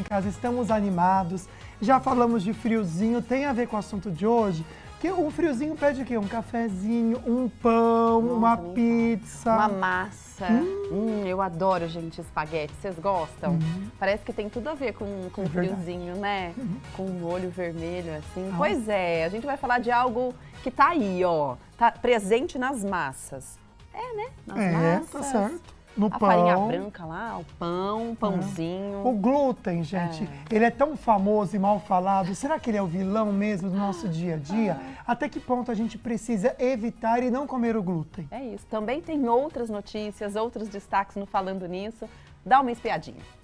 em casa, estamos animados. Já falamos de friozinho, tem a ver com o assunto de hoje. Que o friozinho pede o quê? Um cafezinho, um pão, uma pizza. Uma massa. Eu adoro, gente, espaguete. Vocês gostam? Parece que tem tudo a ver com o friozinho, né? Com o olho vermelho, assim. Pois é, a gente vai falar de algo que tá aí, ó. Tá presente nas massas. É, né? Nas massas. Tá certo. No a pão. farinha branca lá, o pão, pãozinho. O glúten, gente, ele é tão famoso e mal falado. Será que ele é o vilão mesmo do nosso dia a dia? Até que ponto a gente precisa evitar e não comer o glúten? É isso. Também tem outras notícias, outros destaques no Falando Nisso. Dá uma espiadinha.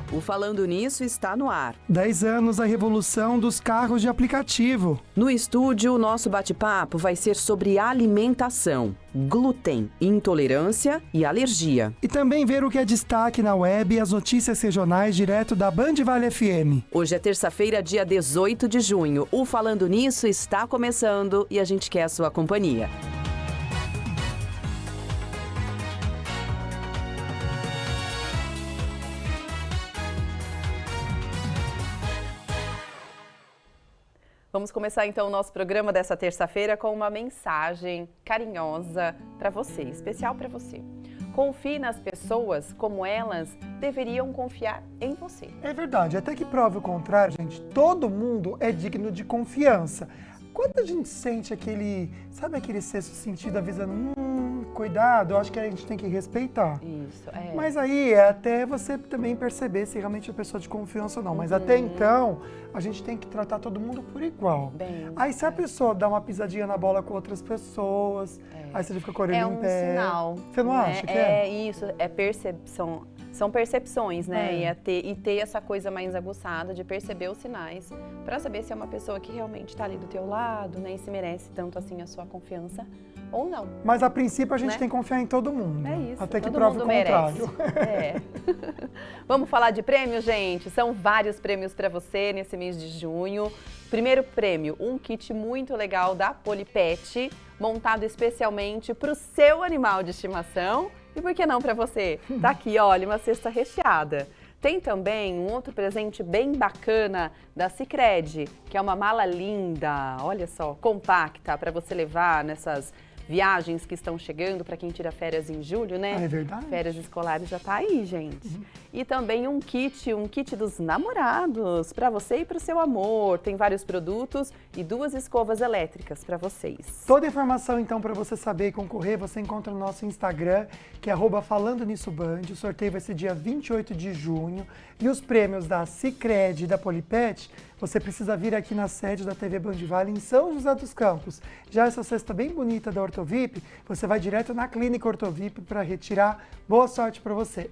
O Falando Nisso está no ar. 10 anos a revolução dos carros de aplicativo. No estúdio, o nosso bate-papo vai ser sobre alimentação, glúten, intolerância e alergia. E também ver o que é destaque na web e as notícias regionais direto da Band Vale FM. Hoje é terça-feira, dia 18 de junho. O Falando Nisso está começando e a gente quer a sua companhia. Vamos começar então o nosso programa dessa terça-feira com uma mensagem carinhosa para você, especial para você. Confie nas pessoas como elas deveriam confiar em você. É verdade, até que prove o contrário, gente, todo mundo é digno de confiança. Quando a gente sente aquele sexto sentido avisando, cuidado, eu acho que a gente tem que respeitar. Isso, é. Mas aí é até você também perceber se realmente é pessoa de confiança ou não. Mas até então, a gente tem que tratar todo mundo por igual. Aí se a pessoa dá uma pisadinha na bola com outras pessoas, aí você fica com a orelha em pé. É um sinal. Você não acha que é? É isso, é percepção. São percepções, né? E ter essa coisa mais aguçada de perceber os sinais para saber se é uma pessoa que realmente está ali do teu lado, né? E se merece tanto assim a sua confiança ou não. Mas a princípio a gente tem que confiar em todo mundo. É isso. Até que prove o contrário. Vamos falar de prêmio, gente? São vários prêmios para você nesse mês de junho. Primeiro prêmio, um kit muito legal da Polipet, montado especialmente para o seu animal de estimação. E por que não para você? Tá aqui, olha, uma cesta recheada. Tem também um outro presente bem bacana da Sicredi, que é uma mala linda, olha só, compacta, para você levar nessas viagens que estão chegando para quem tira férias em julho, né? É verdade. Férias escolares já tá aí, gente. E também um kit dos namorados, para você e para o seu amor. Tem vários produtos e 2 escovas elétricas para vocês. Toda a informação, então, para você saber e concorrer, você encontra no nosso Instagram, que é @FalandoNissoBand. O sorteio vai ser dia 28 de junho. E os prêmios da Sicredi e da Polipet, você precisa vir aqui na sede da TV Band Vale, em São José dos Campos. Já essa cesta bem bonita da Ortovip, você vai direto na Clínica Ortovip para retirar. Boa sorte para você!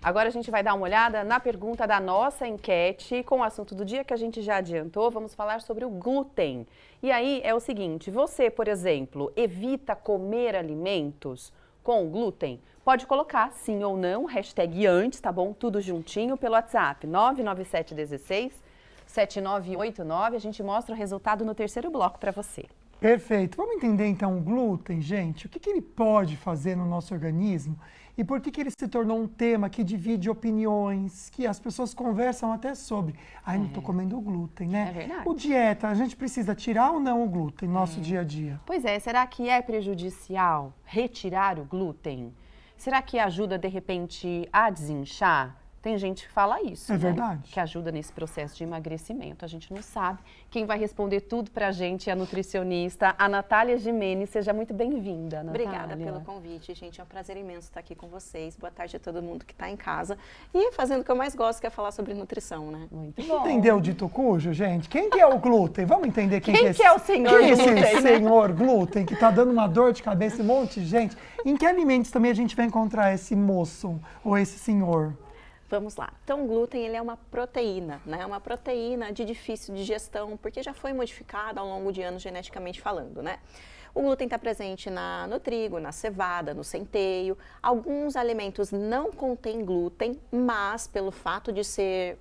Agora a gente vai dar uma olhada na pergunta da nossa enquete com o assunto do dia que a gente já adiantou. Vamos falar sobre o glúten. E aí é o seguinte, você, por exemplo, evita comer alimentos com glúten? Pode colocar sim ou não, hashtag antes, tá bom? Tudo juntinho pelo WhatsApp, 99716-7989. A gente mostra o resultado no terceiro bloco para você. Perfeito. Vamos entender então o glúten, gente? O que ele pode fazer no nosso organismo e por que ele se tornou um tema que divide opiniões, que as pessoas conversam até sobre. Ai, não tô comendo glúten, né? É verdade. O dieta, a gente precisa tirar ou não o glúten no nosso dia a dia? Pois é, será que é prejudicial retirar o glúten? Será que ajuda, de repente, a desinchar? Tem gente que fala isso, É verdade. Que ajuda nesse processo de emagrecimento. A gente não sabe. Quem vai responder tudo pra gente é a nutricionista, a Natália Gimenez. Seja muito bem-vinda, Natália. Obrigada pelo convite, gente. É um prazer imenso estar aqui com vocês. Boa tarde a todo mundo que está em casa. E fazendo o que eu mais gosto, que é falar sobre nutrição, né? Muito bom. Entendeu o dito cujo, gente? Quem que é o glúten? Vamos entender quem que é o senhor quem glúten, é esse né? senhor glúten que tá dando uma dor de cabeça em um monte de gente? Em que alimentos também a gente vai encontrar esse moço ou esse senhor? Vamos lá. Então, o glúten, ele é uma proteína, né? Uma proteína de difícil digestão, porque já foi modificada ao longo de anos geneticamente falando, né? O glúten está presente no trigo, na cevada, no centeio. Alguns alimentos não contêm glúten, mas pelo fato de ser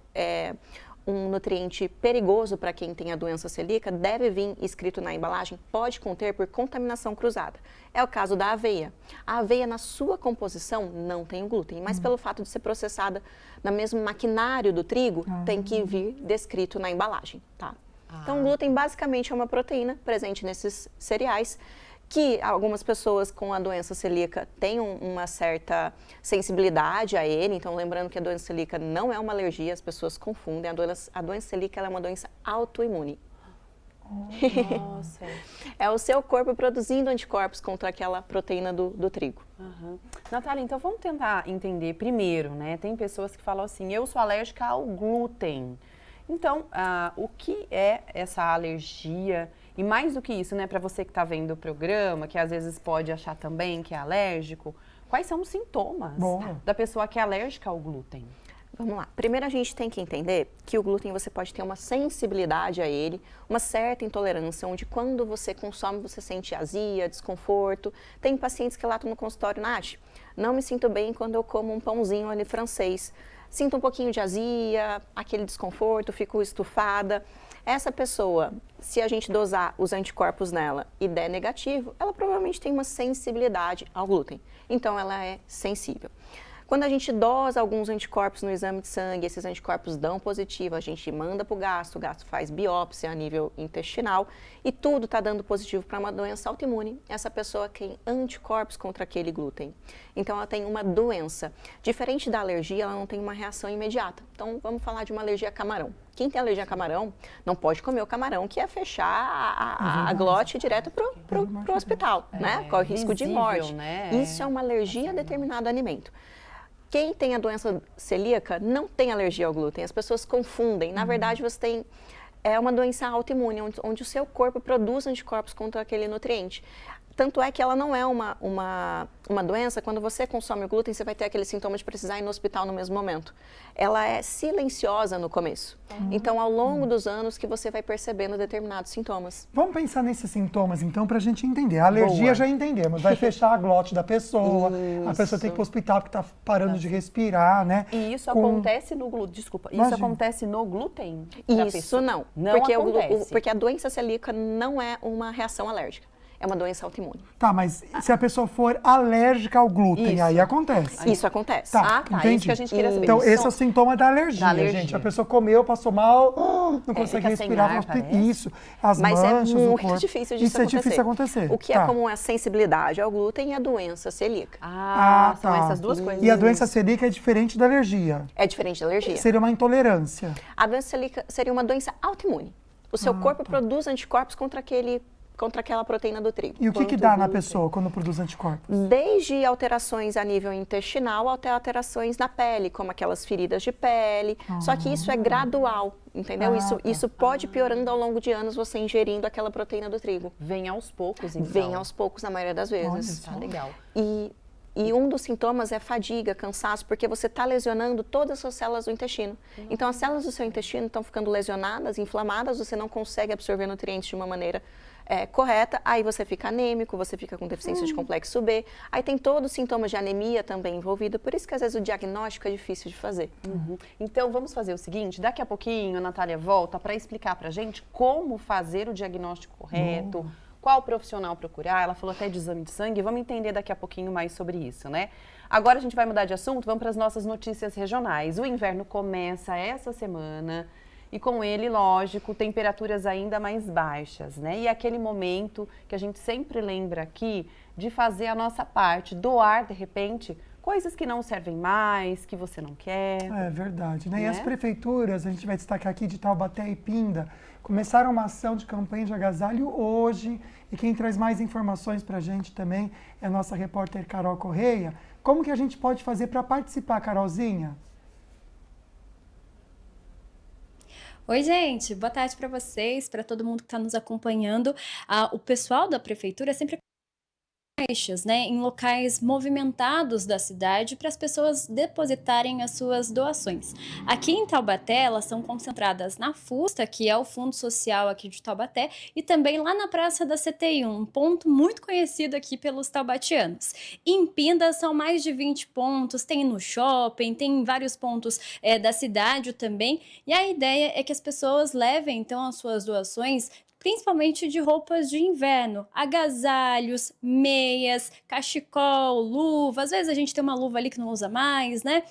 um nutriente perigoso para quem tem a doença celíaca, deve vir escrito na embalagem, pode conter por contaminação cruzada. É o caso da aveia. A aveia, na sua composição, não tem o glúten, mas pelo fato de ser processada no mesmo maquinário do trigo, tem que vir descrito na embalagem, tá? Então, o glúten basicamente é uma proteína presente nesses cereais, que algumas pessoas com a doença celíaca têm uma certa sensibilidade a ele. Então, lembrando que a doença celíaca não é uma alergia, as pessoas confundem. A doença celíaca ela é uma doença autoimune. Nossa. É o seu corpo produzindo anticorpos contra aquela proteína do trigo. Natália, então vamos tentar entender primeiro, né? Tem pessoas que falam assim, eu sou alérgica ao glúten. Então, o que é essa alergia? E mais do que isso, né, para você que está vendo o programa, que às vezes pode achar também que é alérgico, quais são os sintomas da pessoa que é alérgica ao glúten? Vamos lá. Primeiro a gente tem que entender que o glúten você pode ter uma sensibilidade a ele, uma certa intolerância, onde quando você consome você sente azia, desconforto. Tem pacientes que relatam no consultório, Nath, não me sinto bem quando eu como um pãozinho ali francês. Sinto um pouquinho de azia, aquele desconforto, fico estufada. Essa pessoa, se a gente dosar os anticorpos nela e der negativo, ela provavelmente tem uma sensibilidade ao glúten. Então, ela é sensível. Quando a gente dosa alguns anticorpos no exame de sangue, esses anticorpos dão positivo, a gente manda para o gasto faz biópsia a nível intestinal e tudo está dando positivo para uma doença autoimune. Essa pessoa tem anticorpos contra aquele glúten. Então, ela tem uma doença. Diferente da alergia, ela não tem uma reação imediata. Então, vamos falar de uma alergia a camarão. Quem tem alergia a camarão não pode comer o camarão, que é fechar a glote direto para o hospital, né? Corre risco de morte. Né? Isso é uma alergia a determinado alimento. Quem tem a doença celíaca não tem alergia ao glúten. As pessoas confundem. Na verdade, você tem uma doença autoimune, onde o seu corpo produz anticorpos contra aquele nutriente. Tanto é que ela não é uma doença, quando você consome o glúten, você vai ter aquele sintoma de precisar ir no hospital no mesmo momento. Ela é silenciosa no começo. Então, ao longo dos anos que você vai percebendo determinados sintomas. Vamos pensar nesses sintomas, então, para a gente entender. A alergia já entendemos, vai fechar a glote da pessoa, a pessoa tem que ir para o hospital porque está parando de respirar, né? E isso acontece no glúten, desculpa, isso acontece no glúten? Isso não, porque a doença celíaca não é uma reação alérgica. É uma doença autoimune. Tá, mas se a pessoa for alérgica ao glúten, aí acontece. Isso acontece. Tá, entendi. Isso que a gente queria saber. Então, esse é o sintoma da alergia, gente. A pessoa comeu, passou mal, não consegue respirar. Isso, as manchas, mas é o muito corpo. difícil disso Isso é difícil acontecer. O que é comum é a sensibilidade ao glúten e a doença celíaca. São essas duas coisas. E a doença celíaca é diferente da alergia? É diferente da alergia. Seria uma intolerância. A doença celíaca seria uma doença autoimune. O seu corpo produz anticorpos contra aquela proteína do trigo. E o que dá na pessoa quando produz anticorpos? Desde alterações a nível intestinal até alterações na pele, como aquelas feridas de pele. Só que isso é gradual, entendeu? Isso pode ir piorando ao longo de anos você ingerindo aquela proteína do trigo. Vem aos poucos, então? Vem aos poucos, na maioria das vezes. Tá legal. E um dos sintomas é fadiga, cansaço, porque você está lesionando todas as suas células do intestino. Então, as células do seu intestino estão ficando lesionadas, inflamadas, você não consegue absorver nutrientes de uma maneira correta, aí você fica anêmico, você fica com deficiência de complexo B, aí tem todos os sintomas de anemia também envolvido, por isso que às vezes o diagnóstico é difícil de fazer. Então vamos fazer o seguinte, daqui a pouquinho a Natália volta para explicar pra gente como fazer o diagnóstico correto, qual profissional procurar, ela falou até de exame de sangue, vamos entender daqui a pouquinho mais sobre isso, né? Agora a gente vai mudar de assunto, vamos para as nossas notícias regionais. O inverno começa essa semana, e com ele, lógico, temperaturas ainda mais baixas, né? E é aquele momento que a gente sempre lembra aqui de fazer a nossa parte, doar, de repente, coisas que não servem mais, que você não quer. É verdade, né? E as prefeituras, a gente vai destacar aqui de Taubaté e Pinda, começaram uma ação de campanha de agasalho hoje. E quem traz mais informações para a gente também é a nossa repórter Carol Correia. Como que a gente pode fazer para participar, Carolzinha? Oi, gente, boa tarde para vocês, para todo mundo que está nos acompanhando. O pessoal da prefeitura sempre caixas, né, em locais movimentados da cidade para as pessoas depositarem as suas doações. Aqui em Taubaté, elas são concentradas na Fusta, que é o Fundo Social aqui de Taubaté, e também lá na Praça da CTI, um ponto muito conhecido aqui pelos taubatianos. Em Pinda são mais de 20 pontos, tem no shopping, tem em vários pontos da cidade também, e a ideia é que as pessoas levem então as suas doações, principalmente de roupas de inverno, agasalhos, meias, cachecol, luva. Às vezes a gente tem uma luva ali que não usa mais, né?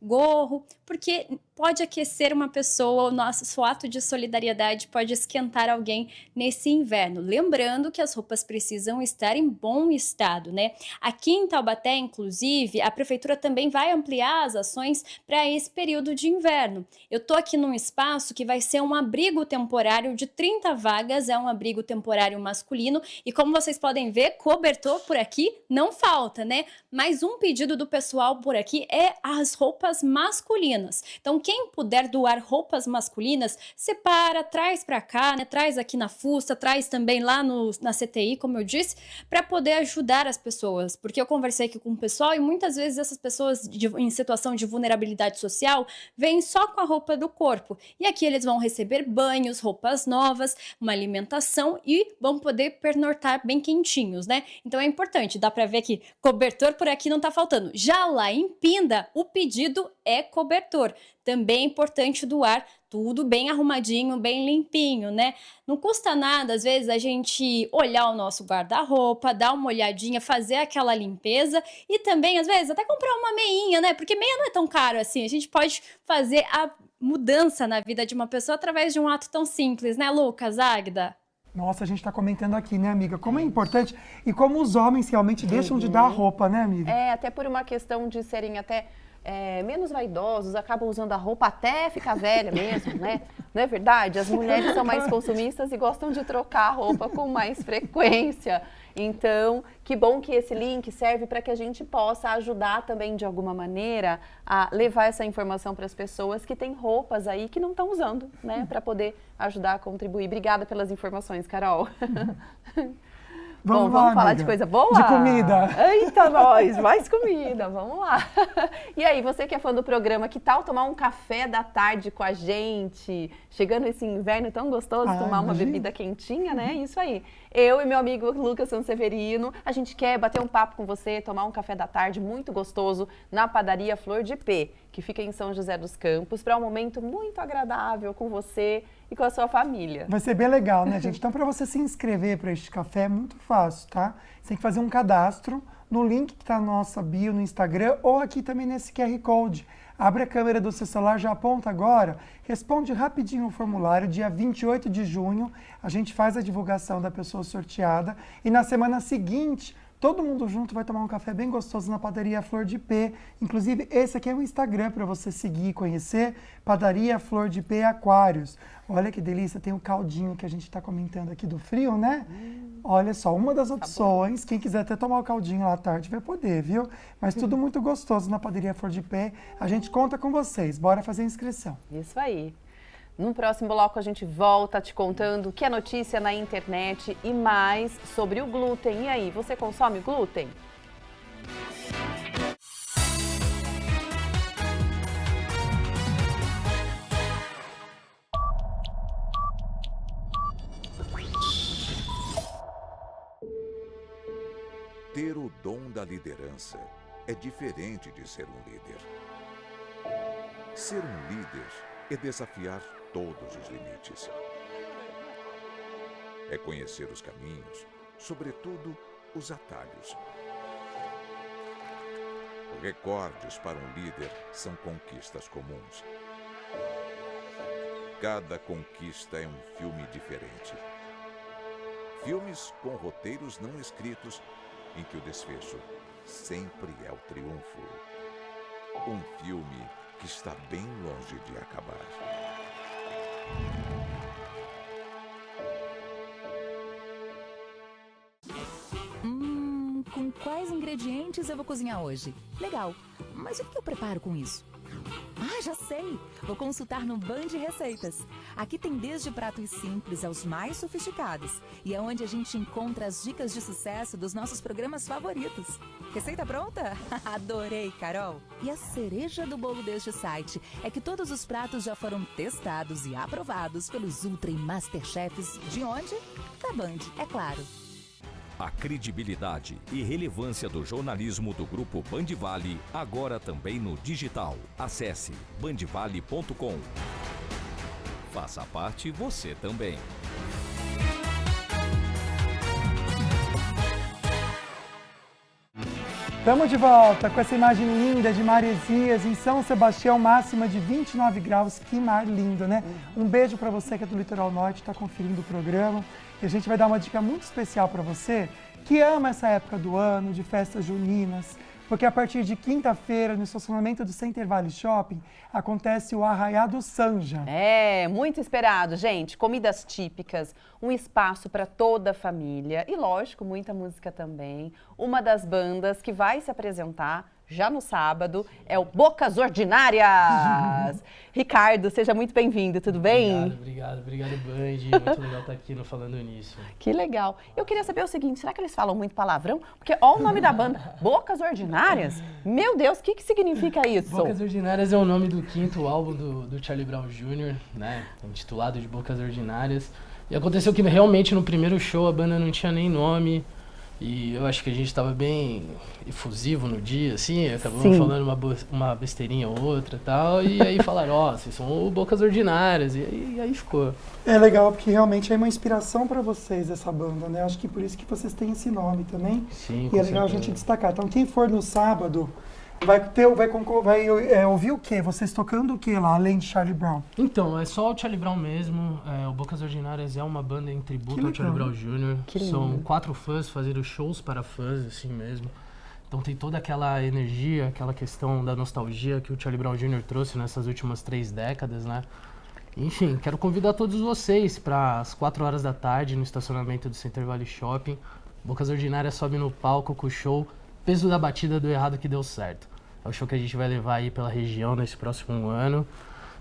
Gorro, porque pode aquecer uma pessoa, o nosso ato de solidariedade pode esquentar alguém nesse inverno. Lembrando que as roupas precisam estar em bom estado, né? Aqui em Taubaté, inclusive, a prefeitura também vai ampliar as ações para esse período de inverno. Eu tô aqui num espaço que vai ser um abrigo temporário de 30 vagas, é um abrigo temporário masculino, e como vocês podem ver, cobertor por aqui não falta, né? Mas um pedido do pessoal por aqui é as roupas masculinas. Então, quem puder doar roupas masculinas, separa, traz para cá, né? Traz aqui na Fusta, traz também lá na CTI, como eu disse, para poder ajudar as pessoas. Porque eu conversei aqui com o pessoal e muitas vezes essas pessoas em situação de vulnerabilidade social vêm só com a roupa do corpo. E aqui eles vão receber banhos, roupas novas, uma alimentação e vão poder pernoitar bem quentinhos, né? Então é importante, dá para ver que cobertor por aqui não tá faltando. Já lá em Pinda, o pedido é cobertor. Também é importante doar tudo bem arrumadinho, bem limpinho, né? Não custa nada, às vezes, a gente olhar o nosso guarda-roupa, dar uma olhadinha, fazer aquela limpeza e também, às vezes, até comprar uma meinha, né? Porque meia não é tão caro assim. A gente pode fazer a mudança na vida de uma pessoa através de um ato tão simples, né, Lucas, Águida? Nossa, a gente está comentando aqui, né, amiga? Como é importante e como os homens realmente deixam de dar roupa, né, amiga? Até por uma questão de serem até menos vaidosos, acabam usando a roupa até ficar velha mesmo, né? Não é verdade? As mulheres são mais consumistas e gostam de trocar a roupa com mais frequência. Então, que bom que esse link serve para que a gente possa ajudar também de alguma maneira a levar essa informação para as pessoas que têm roupas aí que não estão usando, né? Para poder ajudar a contribuir. Obrigada pelas informações, Carol. Vamos falar amiga. de coisa boa? De comida. Eita, nós, mais comida, vamos lá. E aí, você que é fã do programa, que tal tomar um café da tarde com a gente? Chegando esse inverno tão gostoso, tomar uma bebida quentinha, né? Isso aí. Eu e meu amigo Lucas Sanseverino, a gente quer bater um papo com você, tomar um café da tarde muito gostoso na padaria Flor de P, que fica em São José dos Campos, para um momento muito agradável com você e com a sua família. Vai ser bem legal, né, gente? Então, para você se inscrever para este café é muito fácil, tá? Você tem que fazer um cadastro no link que está na nossa bio no Instagram ou aqui também nesse QR Code. Abre a câmera do seu celular, já aponta agora, responde rapidinho o formulário. Dia 28 de junho, a gente faz a divulgação da pessoa sorteada e na semana seguinte, todo mundo junto vai tomar um café bem gostoso na padaria Flor de P. Inclusive, esse aqui é o Instagram para você seguir e conhecer, padaria Flor de P Aquários. Olha que delícia, tem o caldinho que a gente está comentando aqui do frio, né? Olha só, uma das opções, quem quiser até tomar o caldinho lá à tarde vai poder, viu? Mas tudo muito gostoso na padaria Flor de P. A gente conta com vocês, bora fazer a inscrição. Isso aí. No próximo bloco a gente volta te contando o que é notícia na internet e mais sobre o glúten. E aí, você consome glúten? Ter o dom da liderança é diferente de ser um líder. Ser um líder é desafiar todos os limites. É conhecer os caminhos, sobretudo os atalhos. Recordes para um líder são conquistas comuns. Cada conquista é um filme diferente. Filmes com roteiros não escritos, em que o desfecho sempre é o triunfo. Um filme que está bem longe de acabar. Com quais ingredientes eu vou cozinhar hoje? Legal, mas o que eu preparo com isso? já sei! Vou consultar no Band Receitas. Aqui tem desde pratos simples aos mais sofisticados. E é onde a gente encontra as dicas de sucesso dos nossos programas favoritos. Receita pronta? Adorei, Carol! E a cereja do bolo deste site é que todos os pratos já foram testados e aprovados pelos Ultra e Masterchefs de onde? Da Band, é claro. A credibilidade e relevância do jornalismo do Grupo Bandivale, agora também no digital. Acesse bandivale.com. Faça parte você também. Estamos de volta com essa imagem linda de Maresias, em São Sebastião, máxima de 29 graus. Que mar lindo, né? Um beijo para você que é do Litoral Norte, está conferindo o programa. E a gente vai dar uma dica muito especial para você que ama essa época do ano, de festas juninas, porque a partir de quinta-feira, no estacionamento do Center Valley Shopping, acontece o Arraiá do Sanja. É, muito esperado, gente. Comidas típicas, um espaço para toda a família e, lógico, muita música também. Uma das bandas que vai se apresentar já no sábado é o Bocas Ordinárias. Ricardo, seja muito bem-vindo, tudo bem? Obrigado, Band. Muito legal estar aqui no Falando Nisso. Que legal. Eu queria saber o seguinte, será que eles falam muito palavrão? Porque olha o nome da banda, Bocas Ordinárias. Meu Deus, o que significa isso? Bocas Ordinárias é o nome do 5º álbum do Charlie Brown Jr., né? Intitulado de Bocas Ordinárias. E aconteceu que realmente no primeiro show a banda não tinha nem nome. E eu acho que a gente estava bem efusivo no dia, assim, acabamos falando uma besteirinha ou outra e tal, e aí falaram, vocês são Bocas Ordinárias, e aí ficou. É legal, porque realmente é uma inspiração para vocês essa banda, né? Acho que por isso que vocês têm esse nome também. Sim, e é legal a gente destacar. Então, quem for no sábado vai ouvir o quê? Vocês tocando o quê lá, além de Charlie Brown? Então, é só o Charlie Brown mesmo. O Bocas Ordinárias é uma banda em tributo ao Charlie Brown Jr. São 4 fãs fazendo shows para fãs, assim mesmo. Então tem toda aquela energia, aquela questão da nostalgia que o Charlie Brown Jr. trouxe nessas últimas 3 décadas, né? Enfim, quero convidar todos vocês para as 4 horas da tarde no estacionamento do Center Valley Shopping. Bocas Ordinárias sobe no palco com o show Peso da Batida do Errado que Deu Certo. É o show que a gente vai levar aí pela região nesse próximo ano.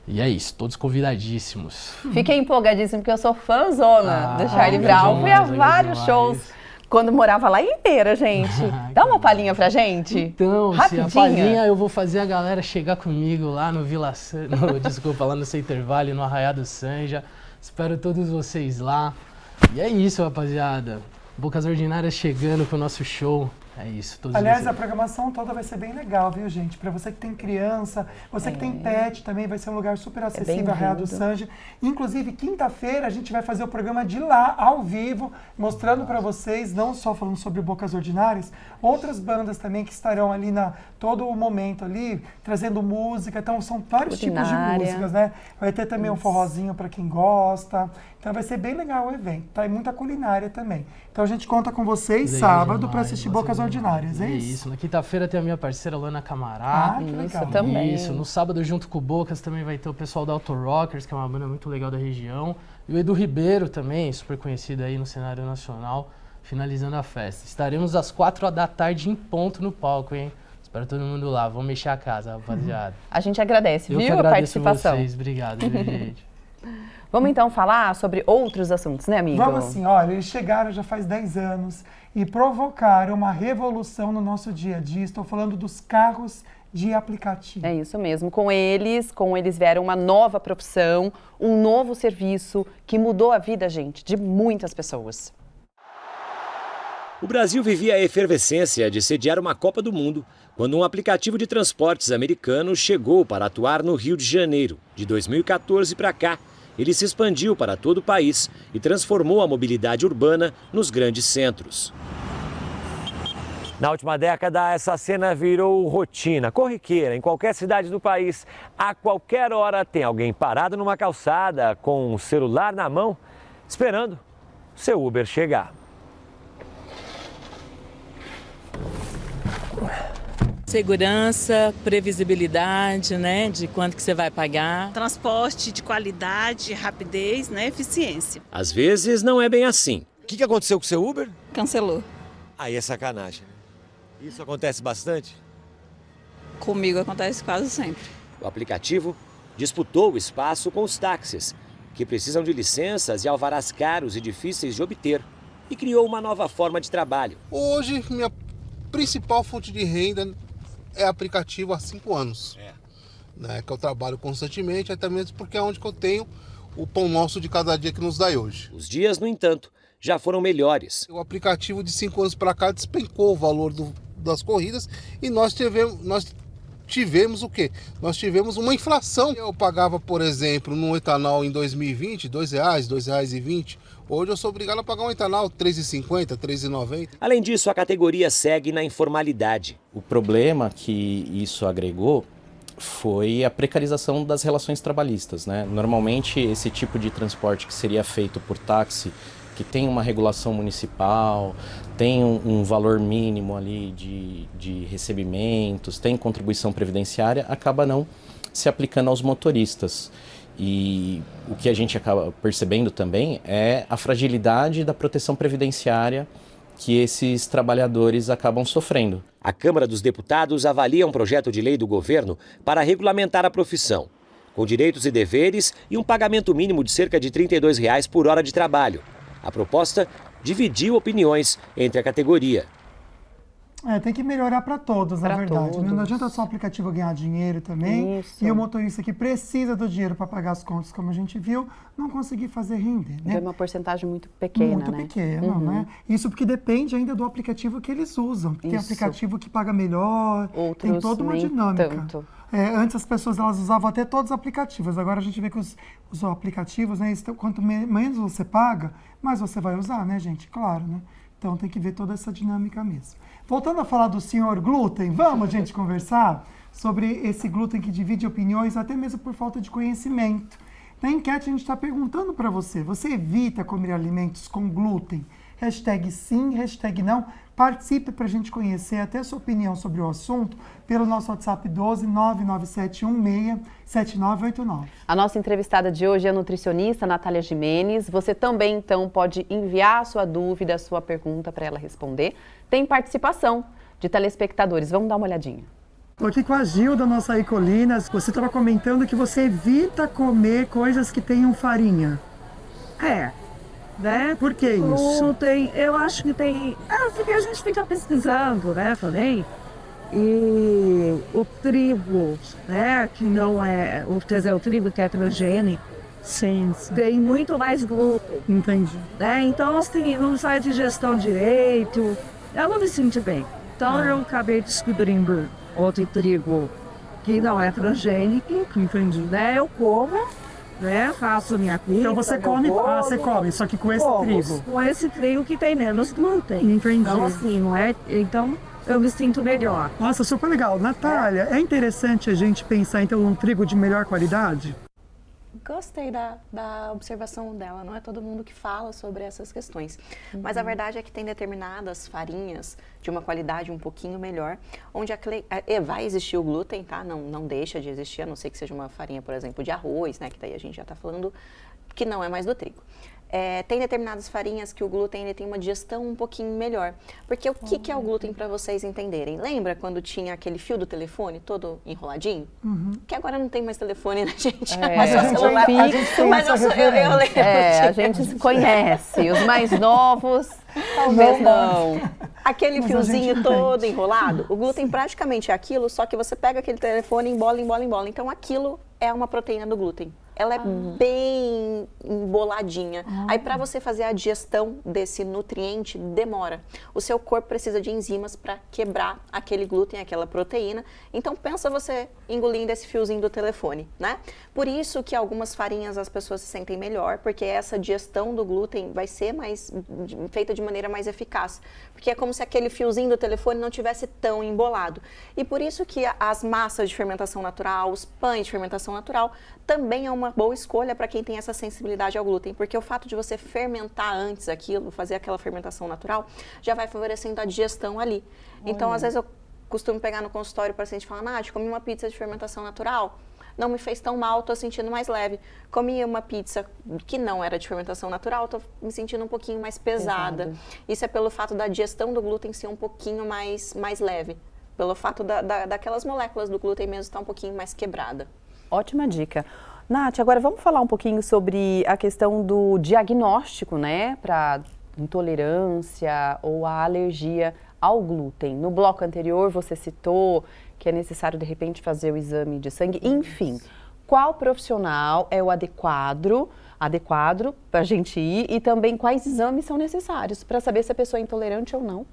E é isso, todos convidadíssimos. Fiquei empolgadíssimo, porque eu sou fãzona do Charlie Brown. Fui a vários shows quando morava lá inteira, gente. Dá uma palhinha pra gente. Então, rapidinho. Se a palhinha eu vou fazer a galera chegar comigo lá no lá no Center Valley, no Arraiá do Sanja. Espero todos vocês lá. E é isso, rapaziada. Bocas Ordinárias chegando com o nosso show. É isso. Aliás, a programação toda vai ser bem legal, viu, gente? Para você que tem criança, você que tem pet também, vai ser um lugar super acessível, Arraiá do Sanja. Inclusive, quinta-feira, a gente vai fazer o programa de lá, ao vivo, mostrando para vocês, não só falando sobre Bocas Ordinárias, outras bandas também que estarão ali todo o momento ali, trazendo música. Então, são vários tipos de músicas, né? Vai ter também um forrozinho para quem gosta. Então, vai ser bem legal o evento, tá? E muita culinária também. Então, a gente conta com vocês sábado para assistir Bocas Ordinárias, é isso? Na quinta-feira tem a minha parceira Lana Camará. Que legal. Também. Isso, no sábado junto com o Bocas também vai ter o pessoal da Auto Rockers, que é uma banda muito legal da região. E o Edu Ribeiro também, super conhecido aí no cenário nacional, finalizando a festa. Estaremos às 4 da tarde em ponto no palco, hein? Espero todo mundo lá, vamos mexer a casa, rapaziada. A gente agradece, Eu viu, que a participação. Vocês. Obrigado, gente. Vamos então falar sobre outros assuntos, né, amigo? Vamos sim, olha, eles chegaram já faz 10 anos e provocaram uma revolução no nosso dia a dia. Estou falando dos carros de aplicativo. É isso mesmo. Com eles vieram uma nova profissão, um novo serviço que mudou a vida, gente, de muitas pessoas. O Brasil vivia a efervescência de sediar uma Copa do Mundo quando um aplicativo de transportes americano chegou para atuar no Rio de Janeiro. De 2014 para cá, ele se expandiu para todo o país e transformou a mobilidade urbana nos grandes centros. Na última década, essa cena virou rotina, corriqueira. Em qualquer cidade do país, a qualquer hora tem alguém parado numa calçada com um celular na mão, esperando seu Uber chegar. Segurança, previsibilidade, né, de quanto que você vai pagar. Transporte de qualidade, rapidez, né, eficiência. Às vezes não é bem assim. O que aconteceu com o seu Uber? Cancelou. Aí é sacanagem. Isso acontece bastante? Comigo acontece quase sempre. O aplicativo disputou o espaço com os táxis, que precisam de licenças e alvarás caros e difíceis de obter, e criou uma nova forma de trabalho. Hoje, minha principal fonte de renda é aplicativo há 5 anos. Né, que eu trabalho constantemente, até mesmo porque é onde que eu tenho o pão nosso de cada dia que nos dá hoje. Os dias, no entanto, já foram melhores. O aplicativo de 5 anos para cá despencou o valor das corridas e nós tivemos o quê? Nós tivemos uma inflação. Eu pagava, por exemplo, no etanol em 2020, R$ 2,00, R$ 2,20. Hoje eu sou obrigado a pagar um etanol R$ 3,50, R$ 3,90. Além disso, a categoria segue na informalidade. O problema que isso agregou foi a precarização das relações trabalhistas, né? Normalmente, esse tipo de transporte que seria feito por táxi, que tem uma regulação municipal, tem um valor mínimo ali de recebimentos, tem contribuição previdenciária, acaba não se aplicando aos motoristas. E o que a gente acaba percebendo também é a fragilidade da proteção previdenciária que esses trabalhadores acabam sofrendo. A Câmara dos Deputados avalia um projeto de lei do governo para regulamentar a profissão, com direitos e deveres e um pagamento mínimo de cerca de R$ 32,00 por hora de trabalho. A proposta dividiu opiniões entre a categoria. Tem que melhorar para todos, na verdade. Todos. Não adianta só o aplicativo ganhar dinheiro também. Isso. E o motorista que precisa do dinheiro para pagar as contas, como a gente viu, não conseguir fazer render. Né? É uma porcentagem muito pequena, muito né? pequena, né? Isso porque depende ainda do aplicativo que eles usam. Tem aplicativo que paga melhor, outros tem toda uma nem dinâmica. tanto. Antes as pessoas elas usavam até todos os aplicativos. Agora a gente vê que os aplicativos, né, quanto menos você paga, mais você vai usar, né, gente? Claro, né? Então tem que ver toda essa dinâmica mesmo. Voltando a falar do senhor glúten, vamos, gente, conversar sobre esse glúten que divide opiniões, até mesmo por falta de conhecimento. Na enquete a gente está perguntando para você evita comer alimentos com glúten? Hashtag sim, hashtag não. Participe para a gente conhecer até a sua opinião sobre o assunto pelo nosso WhatsApp 12 997167989. A nossa entrevistada de hoje é a nutricionista Natália Gimenez. Você também, então, pode enviar a sua dúvida, a sua pergunta para ela responder. Tem participação de telespectadores. Vamos dar uma olhadinha. Estou aqui com a Gilda, nossa Icolinas. Você estava comentando que você evita comer coisas que tenham farinha. Né? Por que isso? Eu acho que tem... porque a gente fica pesquisando, né, também. E o trigo, né, que não é... Quer dizer, o trigo que é transgênico, sim. Tem muito mais glúten. Entendi. Né? Então, assim, não faz digestão direito. Eu não me sinto bem. Então, eu acabei descobrindo outro trigo que não é transgênico. Entendi. Né? Eu como, né? Faço minha pizza. Então você come, você come, só que com esse trigo. Com esse trigo que tem menos glúten. Entendi. Então, assim, não é... Então, eu me sinto melhor. Nossa, super legal. Natália, é interessante a gente pensar, então, num trigo de melhor qualidade? Gostei da observação dela, não é todo mundo que fala sobre essas questões. Mas a verdade é que tem determinadas farinhas de uma qualidade um pouquinho melhor, onde vai existir o glúten, tá? Não deixa de existir, a não ser que seja uma farinha, por exemplo, de arroz, né? Que daí a gente já está falando que não é mais do trigo. Tem determinadas farinhas que o glúten ele tem uma digestão um pouquinho melhor. Porque o que é o glúten para vocês entenderem? Lembra quando tinha aquele fio do telefone todo enroladinho? Que agora não tem mais telefone, né, gente? Mas a gente celular fixa. Mas eu lembro. A gente se conhece. Os mais novos, talvez não. Aquele fiozinho todo enrolado, o glúten praticamente é aquilo, só que você pega aquele telefone e embola. Então aquilo é uma proteína do glúten. Ela é bem emboladinha. Aí para você fazer a digestão desse nutriente, demora. O seu corpo precisa de enzimas para quebrar aquele glúten, aquela proteína. Então pensa você engolindo esse fiozinho do telefone, né? Por isso que algumas farinhas as pessoas se sentem melhor, porque essa digestão do glúten vai ser feita de maneira mais eficaz. Porque é como se aquele fiozinho do telefone não tivesse tão embolado. E por isso que as massas de fermentação natural, os pães de fermentação natural, também é uma boa escolha para quem tem essa sensibilidade ao glúten, porque o fato de você fermentar antes aquilo, fazer aquela fermentação natural, já vai favorecendo a digestão ali. Então, às vezes eu costumo pegar no consultório o paciente e falar, Nath, comi uma pizza de fermentação natural, não me fez tão mal, estou sentindo mais leve. Comi uma pizza que não era de fermentação natural, estou me sentindo um pouquinho mais pesada. Isso é pelo fato da digestão do glúten ser um pouquinho mais leve. pelo fato daquelas moléculas do glúten mesmo estar um pouquinho mais quebrada. Ótima dica. Nath, agora vamos falar um pouquinho sobre a questão do diagnóstico, né, para intolerância ou a alergia ao glúten. No bloco anterior você citou que é necessário de repente fazer o exame de sangue, enfim. Qual profissional é o adequado para a gente ir e também quais exames são necessários para saber se a pessoa é intolerante ou não?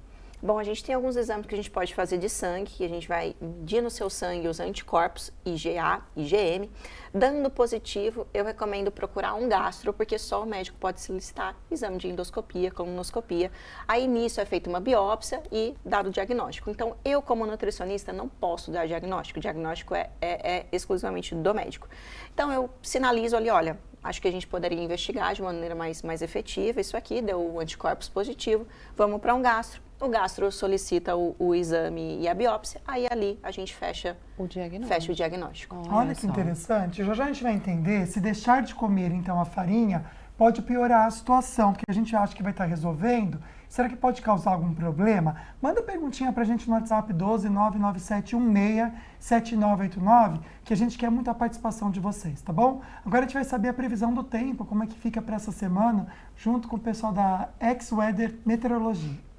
Bom, a gente tem alguns exames que a gente pode fazer de sangue, que a gente vai medir no seu sangue os anticorpos, IgA, IgM. Dando positivo, eu recomendo procurar um gastro, porque só o médico pode solicitar exame de endoscopia, colonoscopia. Aí nisso é feita uma biópsia e dado o diagnóstico. Então, eu como nutricionista não posso dar diagnóstico, o diagnóstico é exclusivamente do médico. Então, eu sinalizo ali, olha, acho que a gente poderia investigar de maneira mais efetiva isso aqui, deu o anticorpos positivo, vamos para um gastro. O gastro solicita o exame e a biópsia, aí ali a gente fecha o diagnóstico. Olha que interessante. Já a gente vai entender se deixar de comer, então, a farinha pode piorar a situação, porque a gente acha que vai estar resolvendo. Será que pode causar algum problema? Manda perguntinha pra gente no WhatsApp 12997167989, que a gente quer muito a participação de vocês, tá bom? Agora a gente vai saber a previsão do tempo, como é que fica para essa semana, junto com o pessoal da X-Weather Meteorologia.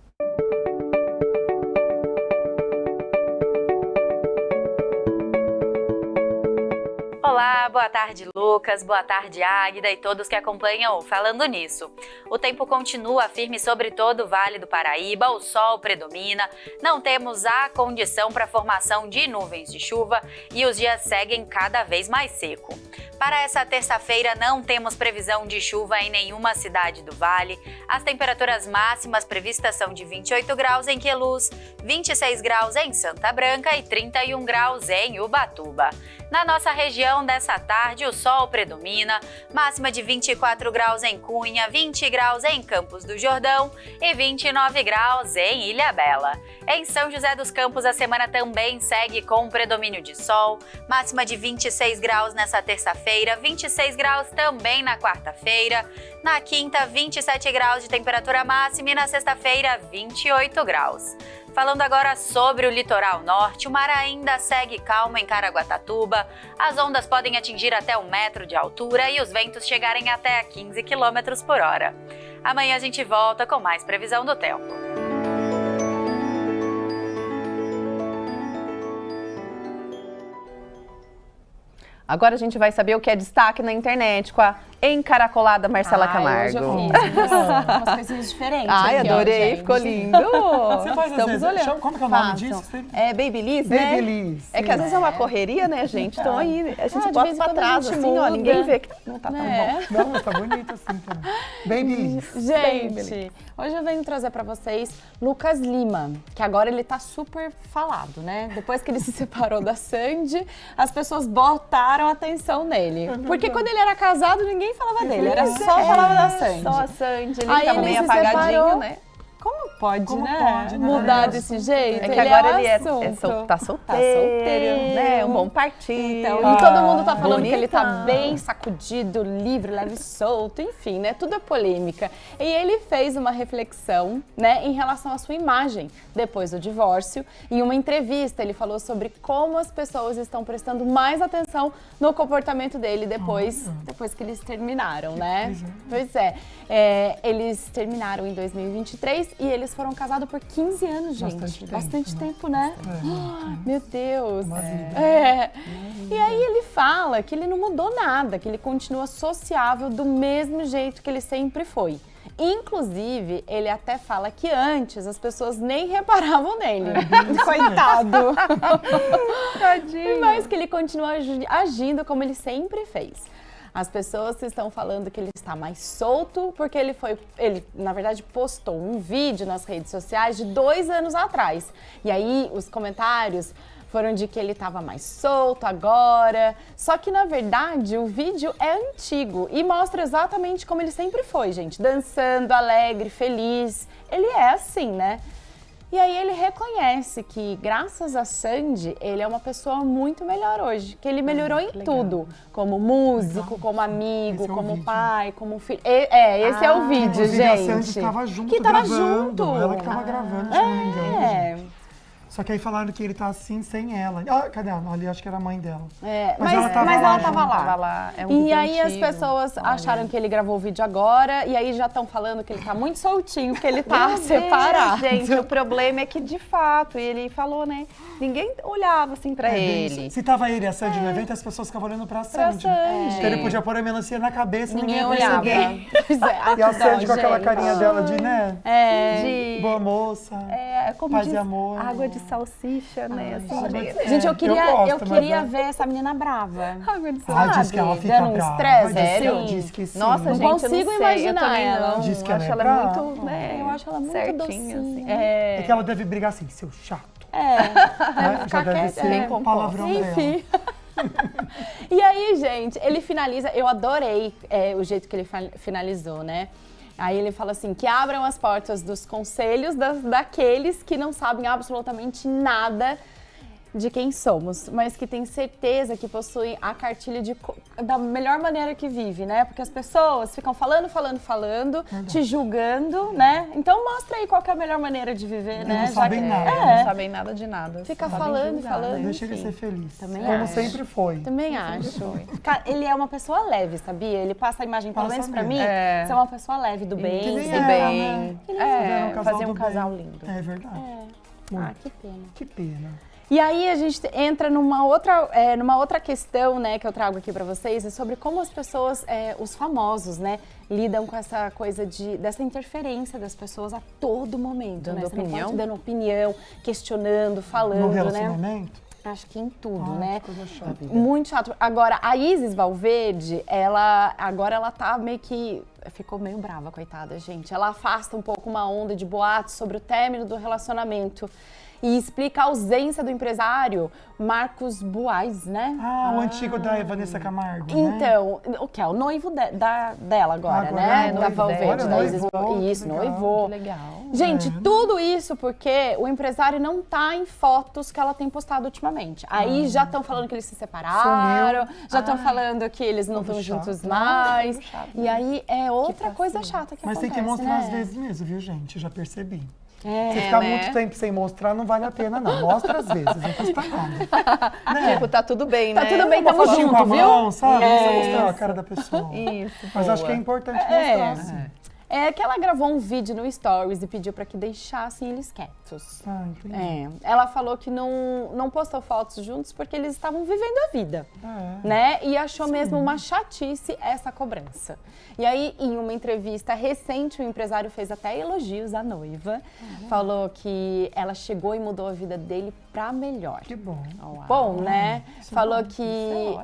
Olá, boa tarde Lucas, boa tarde Águida e todos que acompanham o Falando Nisso. O tempo continua firme sobre todo o Vale do Paraíba, o sol predomina, não temos a condição para a formação de nuvens de chuva e os dias seguem cada vez mais seco. Para essa terça-feira não temos previsão de chuva em nenhuma cidade do Vale. As temperaturas máximas previstas são de 28 graus em Queluz, 26 graus em Santa Branca e 31 graus em Ubatuba. Na nossa região, dessa tarde, o sol predomina, máxima de 24 graus em Cunha, 20 graus em Campos do Jordão e 29 graus em Ilhabela. Em São José dos Campos, a semana também segue com predomínio de sol, máxima de 26 graus nessa terça-feira, 26 graus também na quarta-feira, na quinta, 27 graus de temperatura máxima e na sexta-feira, 28 graus. Falando agora sobre o litoral norte, o mar ainda segue calmo em Caraguatatuba. As ondas podem atingir até 1 metro de altura e os ventos chegarem até 15 km por hora. Amanhã a gente volta com mais previsão do tempo. Agora a gente vai saber o que é destaque na internet com a encaracolada Marcela Camargo. Hoje eu fiz umas coisinhas diferentes. Ai, aqui, adorei, ó, ficou lindo. Você faz Estamos às vezes, olhando. como que é o nome disso? É Babyliss, né? Babyliss. É que às vezes é uma correria, né, gente? Então aí a gente de bota vez em pra quando trás, a gente assim, ó, muda. ninguém vê que não tá tão bom. Não, mas tá bonito assim também. Babyliss. Gente, hoje eu venho trazer pra vocês Lucas Lima, que agora ele tá super falado, né? Depois que ele se separou da Sandy, as pessoas botaram atenção nele. Porque quando ele era casado, ninguém falava dele, era só falava da Sandy. Só a Sandy, ele Aí tava ele meio se apagadinho, separou. né? Como pode, Como né? pode, né? Mudar desse jeito? É que agora o ele assunto. tá solteiro, né? Um bom partido. Então, e todo mundo tá falando que ele tá bonita. bem sacudido, livre, leve e solto, enfim, né? Tudo é polêmica. E ele fez uma reflexão, né, em relação à sua imagem depois do divórcio. Em uma entrevista, ele falou sobre como as pessoas estão prestando mais atenção no comportamento dele depois que eles terminaram, né? Pois é. Eles terminaram em 2023 e eles foram casados por 15 anos, gente. Bastante tempo, né? Meu Deus. E aí ele fala que ele não mudou nada, que ele continua sociável do mesmo jeito que ele sempre foi. Inclusive, ele até fala que antes as pessoas nem reparavam nele. Coitado. Tadinho. Mas que ele continua agindo como ele sempre fez. As pessoas estão falando que ele está mais solto porque ele, na verdade, postou um vídeo nas redes sociais de 2 anos atrás. E aí os comentários foram de que ele estava mais solto agora. Só que, na verdade, o vídeo é antigo e mostra exatamente como ele sempre foi, gente. Dançando, alegre, feliz. Ele é assim, né? E aí ele reconhece que, graças a Sandy, ele é uma pessoa muito melhor hoje. Que ele melhorou em tudo. Como músico, como amigo, como pai, como filho. Esse é o vídeo, gente. A Sandy estava junto, que tava gravando. junto. Ela que estava gravando, se não me engano. Só que aí falaram que ele tá assim sem ela. Ah, cadê ela? Ali acho que era a mãe dela. Mas ela tava lá. É um e vídeo aí as antigo. pessoas acharam que ele gravou o vídeo agora, e aí já estão falando que ele tá muito soltinho, que ele tá separado. Gente, o problema é que, de fato, ele falou, né? Ninguém olhava assim pra ele. Se tava ele e a Sandy no evento, as pessoas ficavam olhando pra Sandy. Então ele podia pôr a melancia na cabeça e ninguém ia olhava. perceber. E a Sandy com aquela carinha dela de, né? De boa moça, como paz diz, e amor. água de salsicha, né? Assim, Gente, eu queria gosto, ver essa menina brava. Água de diz que ela fica dando um brava. estresse, sério? Diz que sim. Nossa, Não gente, consigo eu não sei, imaginar eu também ela. não. Diz que Eu ela acho é ela brava. muito, né? Eu acho ela muito certinha, docinha. assim. É que ela deve brigar assim, seu chato. Já deve ser bem um palavrão Enfim. E aí, gente, ele finaliza, eu adorei o jeito que ele finalizou, né? Aí ele fala assim, que abram as portas dos conselhos daqueles que não sabem absolutamente nada de quem somos, mas que tem certeza que possuem a cartilha da melhor maneira que vive, né? Porque as pessoas ficam falando, te julgando, né? Então mostra aí qual que é a melhor maneira de viver, né? Não sabem nada. Não sabem nada de nada. Fica Sabem falando, julgar, falando. né? Deixa ele ser feliz. Também Como acho. sempre foi. Também acho. Ele é uma pessoa leve, sabia? Ele passa a imagem, pelo menos pra mim, É. você é uma pessoa leve, do bem. Que nem do ela, bem. né? Fazer um do casal bem. lindo. É verdade. Ah, que pena. Que pena. E aí a gente entra numa outra questão, né, que eu trago aqui pra vocês, é sobre como as pessoas, os famosos, né, lidam com essa coisa dessa interferência das pessoas a todo momento, Dando né? Você não opinião? pode dando opinião, questionando, falando, No né? relacionamento? Acho que em tudo, Ai, né? que coisa chata. Muito chato. Agora, a Isis Valverde, agora ela tá meio que... Ficou meio brava, coitada, gente. Ela afasta um pouco uma onda de boatos sobre o término do relacionamento e explica a ausência do empresário Marcos Buais, né? O antigo da Vanessa Camargo, Então, o que é o noivo dela agora, né? Da Valverde, da Isis. Isso, noivou. Que legal. Gente, tudo isso porque o empresário não tá em fotos que ela tem postado ultimamente. Aí já estão falando que eles se separaram, já estão falando que eles não estão juntos mais. E aí é outra coisa chata que Mas acontece, tem que mostrar né? às vezes mesmo, viu, gente? Eu já percebi. É, Se ficar né? muito tempo sem mostrar, não vale a pena, não. Mostra às vezes, não custa nada. Né? Tipo, tá tudo bem, Tá né? tudo bem, Uma tamo fotinho junto, com a viu? mão, sabe? Não precisa É. mostrar a cara da pessoa. Isso, Mas acho boa. que é importante mostrar, assim. É que ela gravou um vídeo no Stories e pediu pra que deixassem eles quietos. Ah, entendi. Ela falou que não postou fotos juntos porque eles estavam vivendo a vida, né? E achou mesmo uma chatice essa cobrança. E aí, em uma entrevista recente, o empresário fez até elogios à noiva. Falou que ela chegou e mudou a vida dele pra melhor. Que bom. Bom, né? Falou que...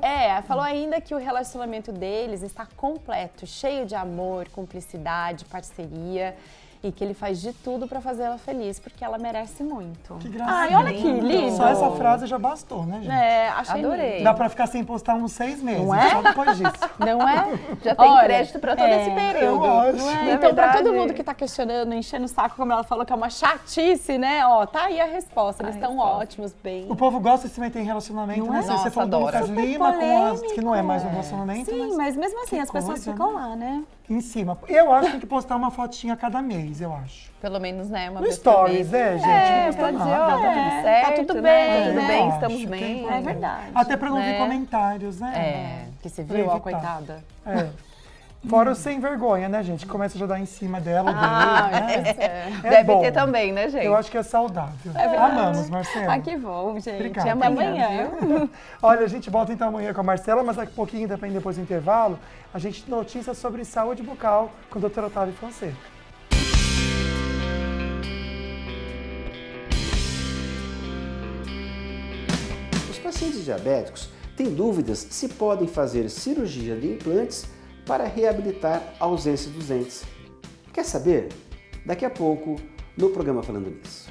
é falou ainda que o relacionamento deles está completo, cheio de amor, cumplicidade, parceria, e que ele faz de tudo pra fazer ela feliz, porque ela merece muito. Que gracinha. Ai, olha que lindo! Só essa frase já bastou, né, gente? Achei Adorei. lindo. Dá pra ficar sem postar uns 6 meses, Não é? só depois disso. Não é? Já tem Olha, crédito pra todo esse período. eu acho. Não é? Na Então, pra todo verdade- mundo que tá questionando, enchendo o saco, como ela falou, que é uma chatice, né? Ó, tá aí a resposta. Eles estão ótimos, bem. O povo gosta de se meter em relacionamento, Não né? é? Se você Nossa, falou do adora. Lucas Super Lima com as que não é mais um polêmico. relacionamento, Sim, mas mesmo assim, que as pessoas coisa, ficam né? lá, né? Em cima. Eu acho que tem que postar uma fotinha a cada mês, eu acho. Pelo menos, né? Uma No vez por Stories, mês. gente? Não custa pra dizer, nada. ó, tá tudo certo, tá tudo né? bem, Tudo né? bem, Eu estamos acho que é bem. importante. É verdade. Até pra não ver Né? comentários, né? Que você Pra viu, ó, evitar. coitada. É. Fora o sem vergonha, né, gente? Começa a já dar em cima dela, dele, né? É Deve bom. ter também, né, gente? Eu acho que é saudável. verdade. Amamos, Marcela. Ah, que bom, gente. Obrigado. Até amanhã. Olha, a gente volta então amanhã com a Marcela, mas daqui a pouquinho, depois do intervalo, a gente notícia sobre saúde bucal com o Dr. Otávio Fonseca. Os pacientes diabéticos têm dúvidas se podem fazer cirurgia de implantes para reabilitar a ausência dos dentes. Quer saber? Daqui a pouco, no programa Falando Nisso.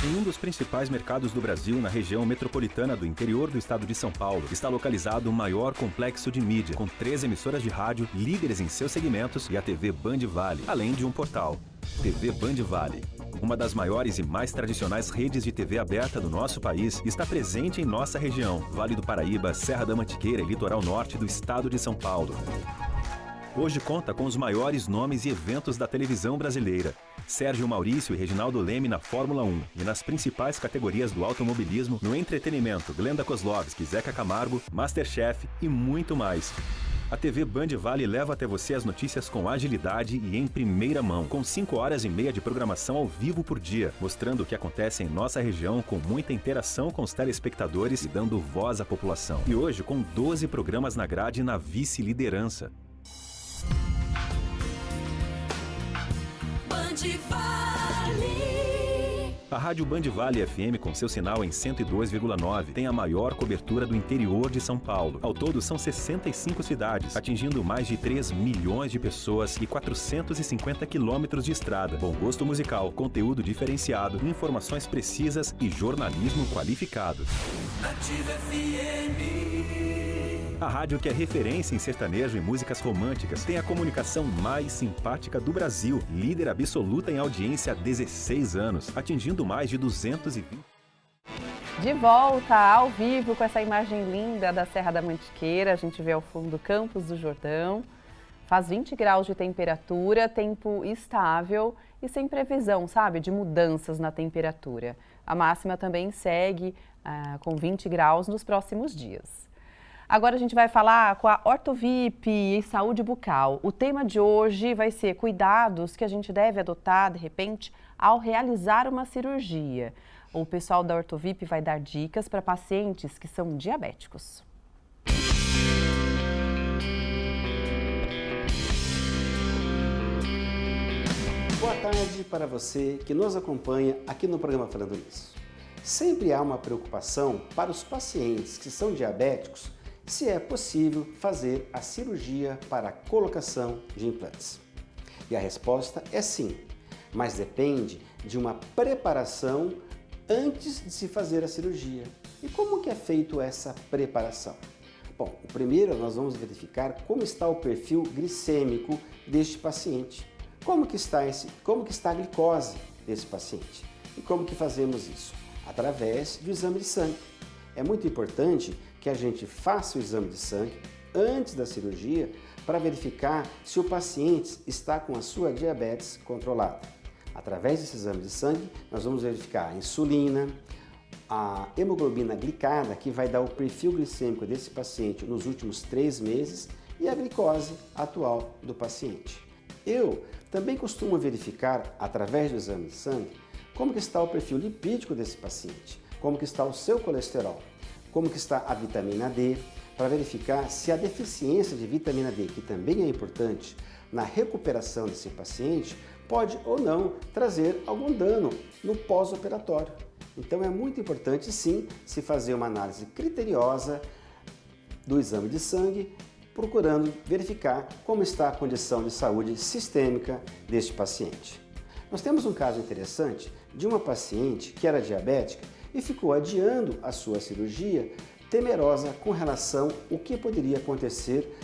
Em um dos principais mercados do Brasil, na região metropolitana do interior do estado de São Paulo, está localizado o maior complexo de mídia, com 3 emissoras de rádio, líderes em seus segmentos e a TV Band Vale, além de um portal. TV Band Vale. Uma das maiores e mais tradicionais redes de TV aberta do nosso país está presente em nossa região, Vale do Paraíba, Serra da Mantiqueira e litoral norte do estado de São Paulo. Hoje conta com os maiores nomes e eventos da televisão brasileira. Sérgio Maurício e Reginaldo Leme na Fórmula 1 e nas principais categorias do automobilismo, no entretenimento, Glenda Kozlovski, Zeca Camargo, Masterchef e muito mais. A TV Band Vale leva até você as notícias com agilidade e em primeira mão, com 5 horas e meia de programação ao vivo por dia, mostrando o que acontece em nossa região com muita interação com os telespectadores e dando voz à população. E hoje com 12 programas na grade na vice-liderança. A Rádio Band Vale FM, com seu sinal em 102,9, tem a maior cobertura do interior de São Paulo. Ao todo, são 65 cidades, atingindo mais de 3 milhões de pessoas e 450 quilômetros de estrada. Bom gosto musical, conteúdo diferenciado, informações precisas e jornalismo qualificado. Nativa FM. A rádio que é referência em sertanejo e músicas românticas tem a comunicação mais simpática do Brasil, líder absoluta em audiência há 16 anos, atingindo mais de 220. De volta ao vivo com essa imagem linda da Serra da Mantiqueira, a gente vê ao fundo Campos do Jordão, faz 20 graus de temperatura, tempo estável e sem previsão, sabe, de mudanças na temperatura. A máxima também segue com 20 graus nos próximos dias. Agora a gente vai falar com a Ortovip e saúde bucal. O tema de hoje vai ser cuidados que a gente deve adotar, de repente, ao realizar uma cirurgia. O pessoal da Ortovip vai dar dicas para pacientes que são diabéticos. Boa tarde para você que nos acompanha aqui no programa Falando Nisso. Sempre há uma preocupação para os pacientes que são diabéticos se é possível fazer a cirurgia para a colocação de implantes. E a resposta é sim, mas depende de uma preparação antes de se fazer a cirurgia. E como que é feito essa preparação? Bom, o primeiro nós vamos verificar como está o perfil glicêmico deste paciente. Como que está a glicose desse paciente? E como que fazemos isso? Através do exame de sangue. É muito importante que a gente faça o exame de sangue antes da cirurgia para verificar se o paciente está com a sua diabetes controlada. Através desse exame de sangue, nós vamos verificar a insulina, a hemoglobina glicada, que vai dar o perfil glicêmico desse paciente nos últimos 3 meses, e a glicose atual do paciente. Eu também costumo verificar, através do exame de sangue, como que está o perfil lipídico desse paciente, como que está o seu colesterol, como que está a vitamina D, para verificar se a deficiência de vitamina D, que também é importante na recuperação desse paciente, pode ou não trazer algum dano no pós-operatório. Então é muito importante sim se fazer uma análise criteriosa do exame de sangue, procurando verificar como está a condição de saúde sistêmica deste paciente. Nós temos um caso interessante de uma paciente que era diabética e ficou adiando a sua cirurgia, temerosa com relação ao que poderia acontecer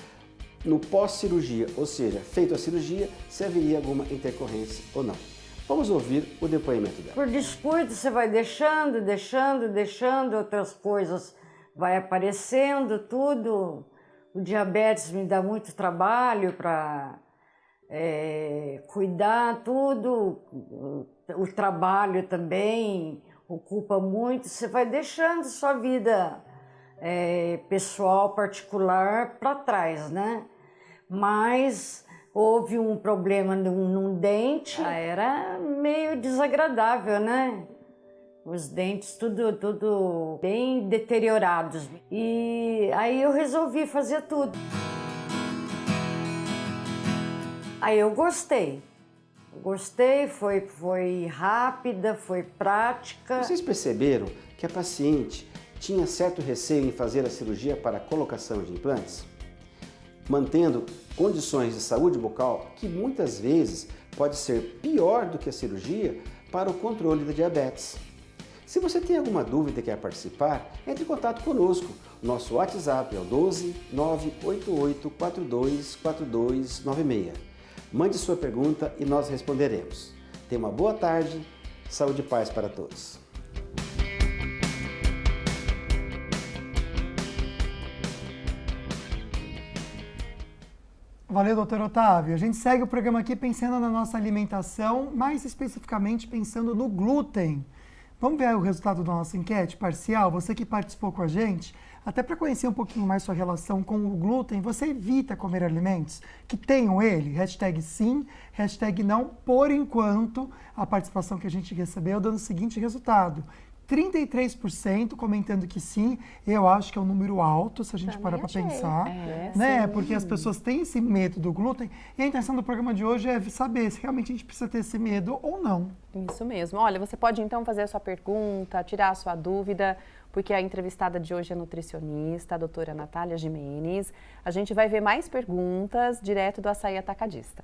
no pós-cirurgia, ou seja, feito a cirurgia, se haveria alguma intercorrência ou não. Vamos ouvir o depoimento dela. Por descuido, você vai deixando, outras coisas vai aparecendo, tudo. O diabetes me dá muito trabalho para cuidar, tudo. O trabalho também ocupa muito, você vai deixando sua vida pessoal, particular para trás, né? Mas houve um problema num dente, era meio desagradável, né? Os dentes tudo bem deteriorados. E aí eu resolvi fazer tudo. Aí eu gostei. Foi rápida, foi prática. Vocês perceberam que a paciente tinha certo receio em fazer a cirurgia para a colocação de implantes? Mantendo condições de saúde bucal que muitas vezes pode ser pior do que a cirurgia para o controle da diabetes. Se você tem alguma dúvida e quer participar, entre em contato conosco. Nosso WhatsApp é o 12 988 42 4296. Mande sua pergunta e nós responderemos. Tenha uma boa tarde, saúde e paz para todos. Valeu, doutor Otávio. A gente segue o programa aqui pensando na nossa alimentação, mais especificamente pensando no glúten. Vamos ver o resultado da nossa enquete parcial? Você que participou com a gente, até para conhecer um pouquinho mais sua relação com o glúten, você evita comer alimentos que tenham ele? Hashtag sim, hashtag não. Por enquanto, a participação que a gente recebeu dando o seguinte resultado. 33% comentando que sim, eu acho que é um número alto, se a gente parar para pensar, né? Porque as pessoas têm esse medo do glúten, e a intenção do programa de hoje é saber se realmente a gente precisa ter esse medo ou não. Isso mesmo. Olha, você pode então fazer a sua pergunta, tirar a sua dúvida, porque a entrevistada de hoje é nutricionista, a doutora Natália Gimenez. A gente vai ver mais perguntas direto do Açaí Atacadista.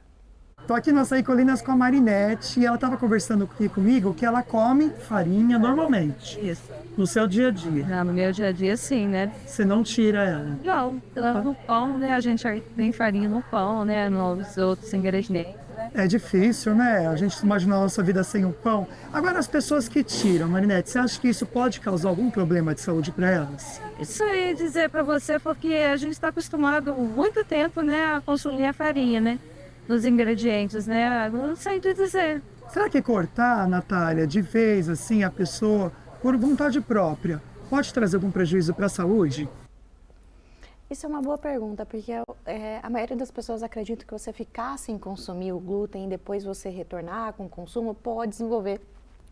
Estou aqui no Açaí Colinas com a Marinete e ela estava conversando aqui comigo que ela come farinha normalmente. Isso. No seu dia a dia. No meu dia a dia, sim, né? Você não tira ela? Não, no pão, né? A gente tem farinha no pão, né? Nos outros ingredientes. É difícil, né? A gente imaginar a nossa vida sem o pão. Agora, as pessoas que tiram, Marinete, você acha que isso pode causar algum problema de saúde para elas? Isso aí dizer para você, porque a gente está acostumado há muito tempo, né, a consumir a farinha, né? Nos ingredientes, né? Não sei dizer. Será que cortar, Natália, de vez, assim, a pessoa, por vontade própria, pode trazer algum prejuízo para a saúde? Isso é uma boa pergunta, porque a maioria das pessoas acredita que você ficar sem consumir o glúten e depois você retornar com o consumo pode desenvolver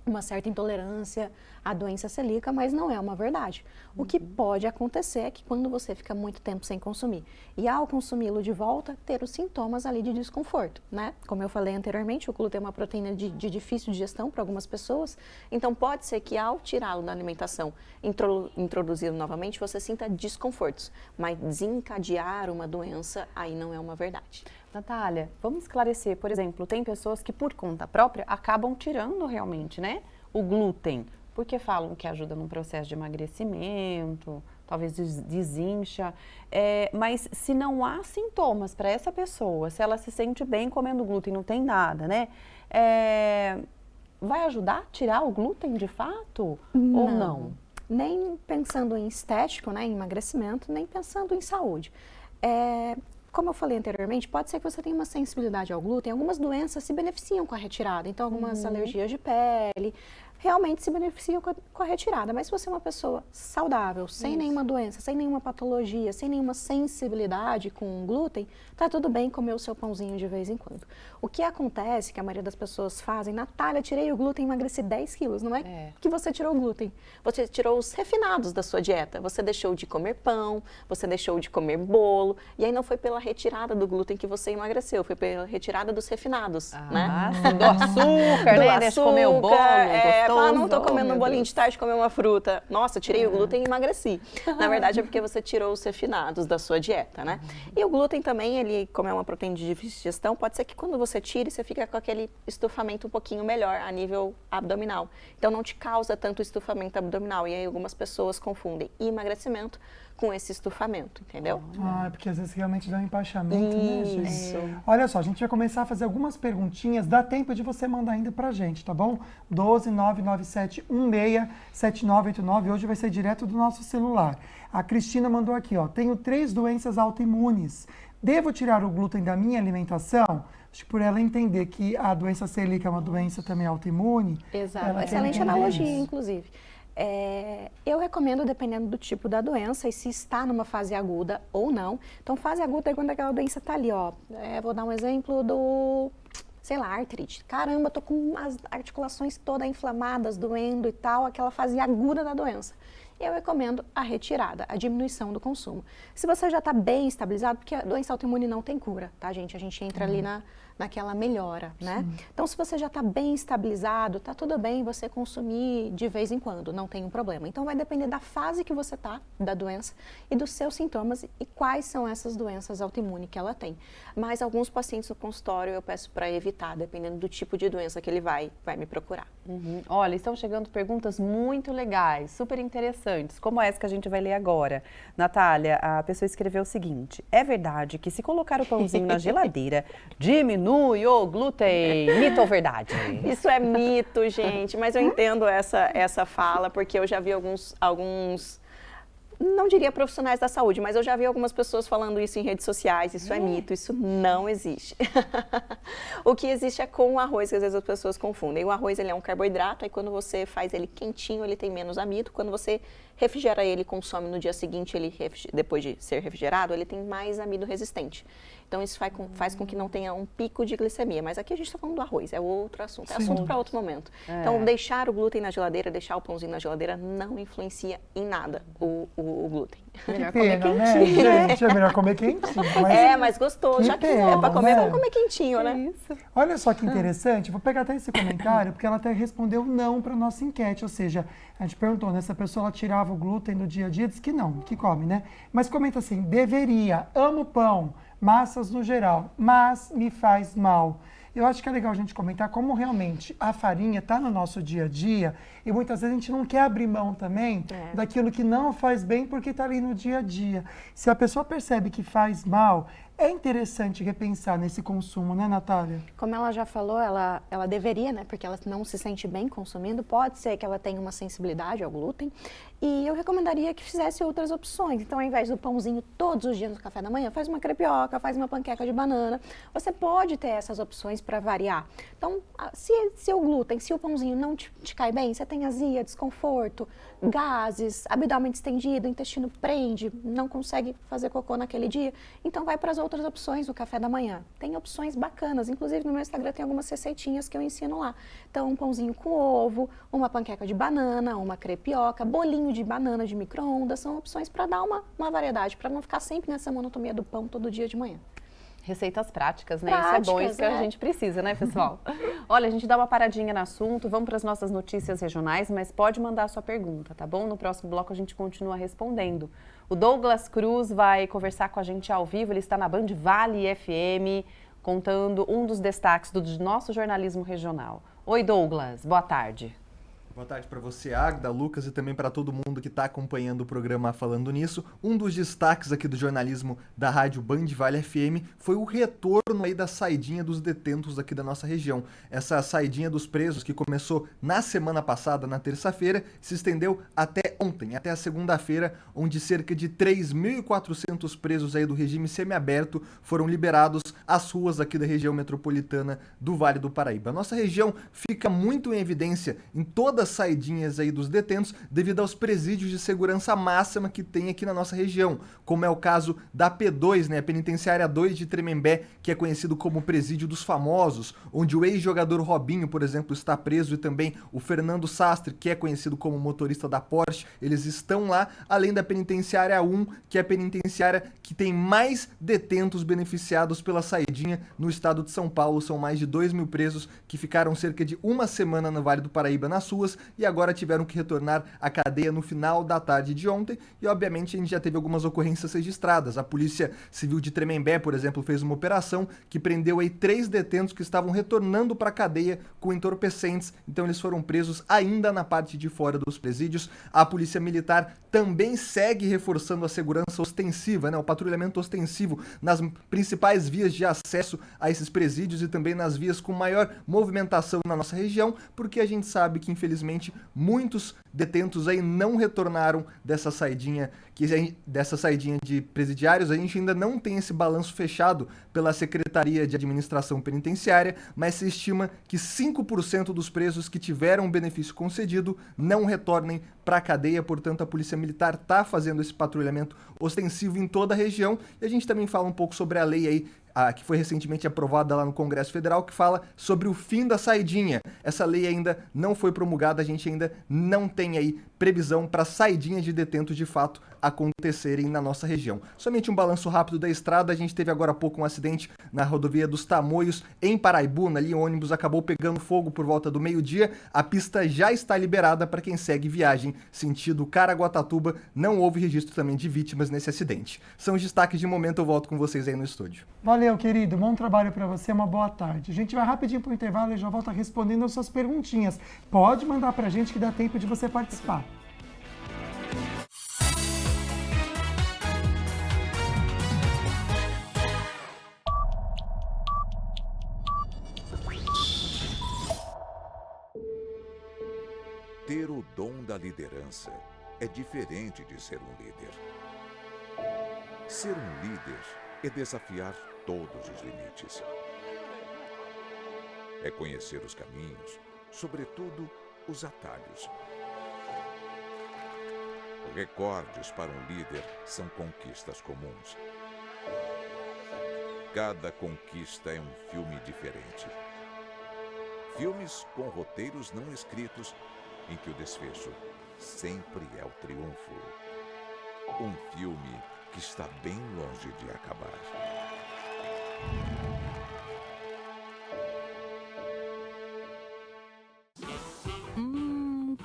uma certa intolerância à doença celíaca, mas não é uma verdade. O que pode acontecer é que quando você fica muito tempo sem consumir e ao consumi-lo de volta, ter os sintomas ali de desconforto, né? Como eu falei anteriormente, o glúten é uma proteína de difícil digestão para algumas pessoas, então pode ser que ao tirá-lo da alimentação, introduzi-lo novamente, você sinta desconfortos, mas desencadear uma doença aí não é uma verdade. Natália, vamos esclarecer, por exemplo, tem pessoas que por conta própria acabam tirando realmente, né, o glúten, porque falam que ajuda no processo de emagrecimento, talvez desincha, mas se não há sintomas para essa pessoa, se ela se sente bem comendo glúten, não tem nada, né, vai ajudar a tirar o glúten de fato ou não? Nem pensando em estético, né, em emagrecimento, nem pensando em saúde. Como eu falei anteriormente, pode ser que você tenha uma sensibilidade ao glúten. Algumas doenças se beneficiam com a retirada. Então, algumas alergias de pele realmente se beneficiam com a retirada. Mas se você é uma pessoa saudável, sem nenhuma doença, sem nenhuma patologia, sem nenhuma sensibilidade com o glúten, tá tudo bem comer o seu pãozinho de vez em quando. O que acontece, que a maioria das pessoas fazem, Natália, tirei o glúten e emagreci 10 quilos. Não é que você tirou o glúten, você tirou os refinados da sua dieta. Você deixou de comer pão, você deixou de comer bolo, e aí não foi pela retirada do glúten que você emagreceu, foi pela retirada dos refinados, né? Do açúcar, né? Deixa eu comer o bolo, não tô comendo um bolinho de tarde, comer uma fruta. Nossa, tirei o glúten e emagreci. Na verdade, é porque você tirou os refinados da sua dieta, né? E o glúten também, ele, como é uma proteína de difícil digestão, pode ser que quando você tire, você fica com aquele estufamento um pouquinho melhor a nível abdominal. Então, não te causa tanto estufamento abdominal. E aí, algumas pessoas confundem emagrecimento com esse estufamento, entendeu? Porque às vezes realmente dá um empachamento, né, gente? Olha só, a gente vai começar a fazer algumas perguntinhas, dá tempo de você mandar ainda pra gente, tá bom? 12997167989, hoje vai ser direto do nosso celular. A Cristina mandou aqui, ó, tenho 3 doenças autoimunes, devo tirar o glúten da minha alimentação? Acho que por ela entender que a doença celíaca é uma doença também autoimune. Exato, excelente analogia, inclusive. Eu recomendo, dependendo do tipo da doença e se está numa fase aguda ou não. Então, fase aguda é quando aquela doença está ali, ó. Vou dar um exemplo do, sei lá, artrite. Caramba, tô com as articulações todas inflamadas, doendo e tal, aquela fase aguda da doença. Eu recomendo a retirada, a diminuição do consumo. Se você já está bem estabilizado, porque a doença autoimune não tem cura, tá, gente? A gente entra ali naquela melhora, né? Então, se você já está bem estabilizado, tá tudo bem você consumir de vez em quando, não tem um problema. Então, vai depender da fase que você tá da doença e dos seus sintomas e quais são essas doenças autoimunes que ela tem. Mas alguns pacientes no consultório eu peço para evitar, dependendo do tipo de doença que ele vai me procurar. Olha, estão chegando perguntas muito legais, super interessantes. interessantes, como essa que a gente vai ler agora. Natália, a pessoa escreveu o seguinte: é verdade que se colocar o pãozinho na geladeira, diminui o glúten? Mito ou verdade? Isso é mito, gente, mas eu entendo essa fala, porque eu já vi alguns não diria profissionais da saúde, mas eu já vi algumas pessoas falando isso em redes sociais. Isso é mito, isso não existe. O que existe é com o arroz, que às vezes as pessoas confundem. O arroz, ele é um carboidrato, aí quando você faz ele quentinho, ele tem menos amido. Quando você refrigera ele e consome no dia seguinte, depois de ser refrigerado, ele tem mais amido resistente. Então isso faz com que não tenha um pico de glicemia. Mas aqui a gente está falando do arroz, é outro assunto, é assunto para outro momento. Então deixar o glúten na geladeira, deixar o pãozinho na geladeira não influencia em nada o glúten. Melhor comer quentinho. Né, gente? É melhor comer quentinho. Mas mais gostoso. Já que é para comer, vamos comer quentinho, né? Isso. Olha só que interessante, vou pegar até esse comentário, porque ela até respondeu não para a nossa enquete, ou seja, a gente perguntou, né, se a pessoa ela tirava o glúten do dia a dia, diz que não, que come, né? Mas comenta assim, deveria, amo pão, massas no geral, mas me faz mal. Eu acho que é legal a gente comentar como realmente a farinha está no nosso dia a dia e muitas vezes a gente não quer abrir mão também daquilo que não faz bem porque está ali no dia a dia. Se a pessoa percebe que faz mal, é interessante repensar nesse consumo, né, Natália? Como ela já falou, ela deveria, né, porque ela não se sente bem consumindo, pode ser que ela tenha uma sensibilidade ao glúten, e eu recomendaria que fizesse outras opções. Então, ao invés do pãozinho todos os dias no café da manhã, faz uma crepioca, faz uma panqueca de banana. Você pode ter essas opções para variar. Então, se o glúten, se o pãozinho não te cai bem, você tem azia, desconforto, gases, abdômen distendido, intestino prende, não consegue fazer cocô naquele dia, então vai para as outras opções no café da manhã. Tem opções bacanas, inclusive no meu Instagram tem algumas receitinhas que eu ensino lá. Então, um pãozinho com ovo, uma panqueca de banana, uma crepioca, bolinho de banana de micro-ondas, são opções para dar uma variedade, para não ficar sempre nessa monotonia do pão todo dia de manhã. Receitas práticas, né? Isso é bom, isso que a gente precisa, né, pessoal? Olha, a gente dá uma paradinha no assunto, vamos para as nossas notícias regionais, mas pode mandar a sua pergunta, tá bom? No próximo bloco a gente continua respondendo. O Douglas Cruz vai conversar com a gente ao vivo, ele está na Band Vale FM, contando um dos destaques do nosso jornalismo regional. Oi, Douglas, boa tarde. Boa tarde para você, Agda, Lucas, e também para todo mundo que está acompanhando o programa Falando Nisso. Um dos destaques aqui do jornalismo da rádio Band Vale FM foi o retorno aí da saidinha dos detentos aqui da nossa região. Essa saidinha dos presos que começou na semana passada, na terça-feira, se estendeu até ontem, até a segunda-feira, onde cerca de 3.400 presos aí do regime semiaberto foram liberados às ruas aqui da região metropolitana do Vale do Paraíba. A nossa região fica muito em evidência em todas saidinhas aí dos detentos devido aos presídios de segurança máxima que tem aqui na nossa região, como é o caso da P2, né, a Penitenciária 2 de Tremembé, que é conhecido como Presídio dos Famosos, onde o ex-jogador Robinho, por exemplo, está preso, e também o Fernando Sastre, que é conhecido como motorista da Porsche, eles estão lá, além da Penitenciária 1, que é a penitenciária que tem mais detentos beneficiados pela saidinha no estado de São Paulo. São mais de 2.000 presos que ficaram cerca de uma semana no Vale do Paraíba nas ruas e agora tiveram que retornar à cadeia no final da tarde de ontem, e obviamente a gente já teve algumas ocorrências registradas. A Polícia Civil de Tremembé, por exemplo, fez uma operação que prendeu aí 3 detentos que estavam retornando para a cadeia com entorpecentes, então eles foram presos ainda na parte de fora dos presídios. A Polícia Militar também segue reforçando a segurança ostensiva, né, o patrulhamento ostensivo nas principais vias de acesso a esses presídios e também nas vias com maior movimentação na nossa região, porque a gente sabe que infelizmente muitos detentos aí não retornaram dessa saidinha de presidiários. A gente ainda não tem esse balanço fechado pela Secretaria de Administração Penitenciária, mas se estima que 5% dos presos que tiveram o benefício concedido não retornem para a cadeia. Portanto, a Polícia Militar está fazendo esse patrulhamento ostensivo em toda a região. E a gente também fala um pouco sobre a lei aí que foi recentemente aprovada lá no Congresso Federal, que fala sobre o fim da saidinha. Essa lei ainda não foi promulgada, a gente ainda não tem aí previsão para saidinhas de detentos de fato acontecerem na nossa região. Somente um balanço rápido da estrada: a gente teve agora há pouco um acidente na rodovia dos Tamoios, em Paraibuna, ali o ônibus acabou pegando fogo por volta do meio-dia. A pista já está liberada para quem segue viagem sentido Caraguatatuba. Não houve registro também de vítimas nesse acidente. São os destaques de momento, eu volto com vocês aí no estúdio. Valeu, querido. Bom trabalho para você, uma boa tarde. A gente vai rapidinho para o intervalo e já volta respondendo as suas perguntinhas. Pode mandar para a gente que dá tempo de você participar. Ter o dom da liderança é diferente de ser um líder. Ser um líder é desafiar todos os limites. É conhecer os caminhos, sobretudo os atalhos. Recordes para um líder são conquistas comuns. Cada conquista é um filme diferente. Filmes com roteiros não escritos, em que o desfecho sempre é o triunfo. Um filme que está bem longe de acabar.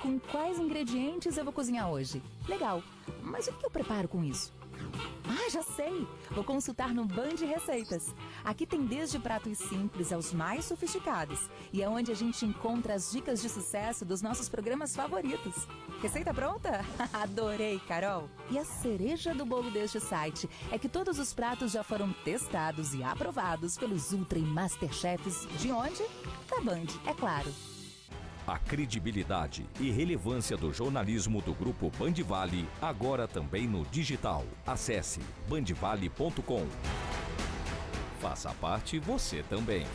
Com quais ingredientes eu vou cozinhar hoje? Legal, mas o que eu preparo com isso? Ah, já sei! Vou consultar no Band Receitas. Aqui tem desde pratos simples aos mais sofisticados. E é onde a gente encontra as dicas de sucesso dos nossos programas favoritos. Receita pronta? Adorei, Carol! E a cereja do bolo deste site é que todos os pratos já foram testados e aprovados pelos Ultra e Masterchefs. De onde? Da Band, é claro. A credibilidade e relevância do jornalismo do Grupo Bandivale, agora também no digital. Acesse bandivale.com. Faça parte você também.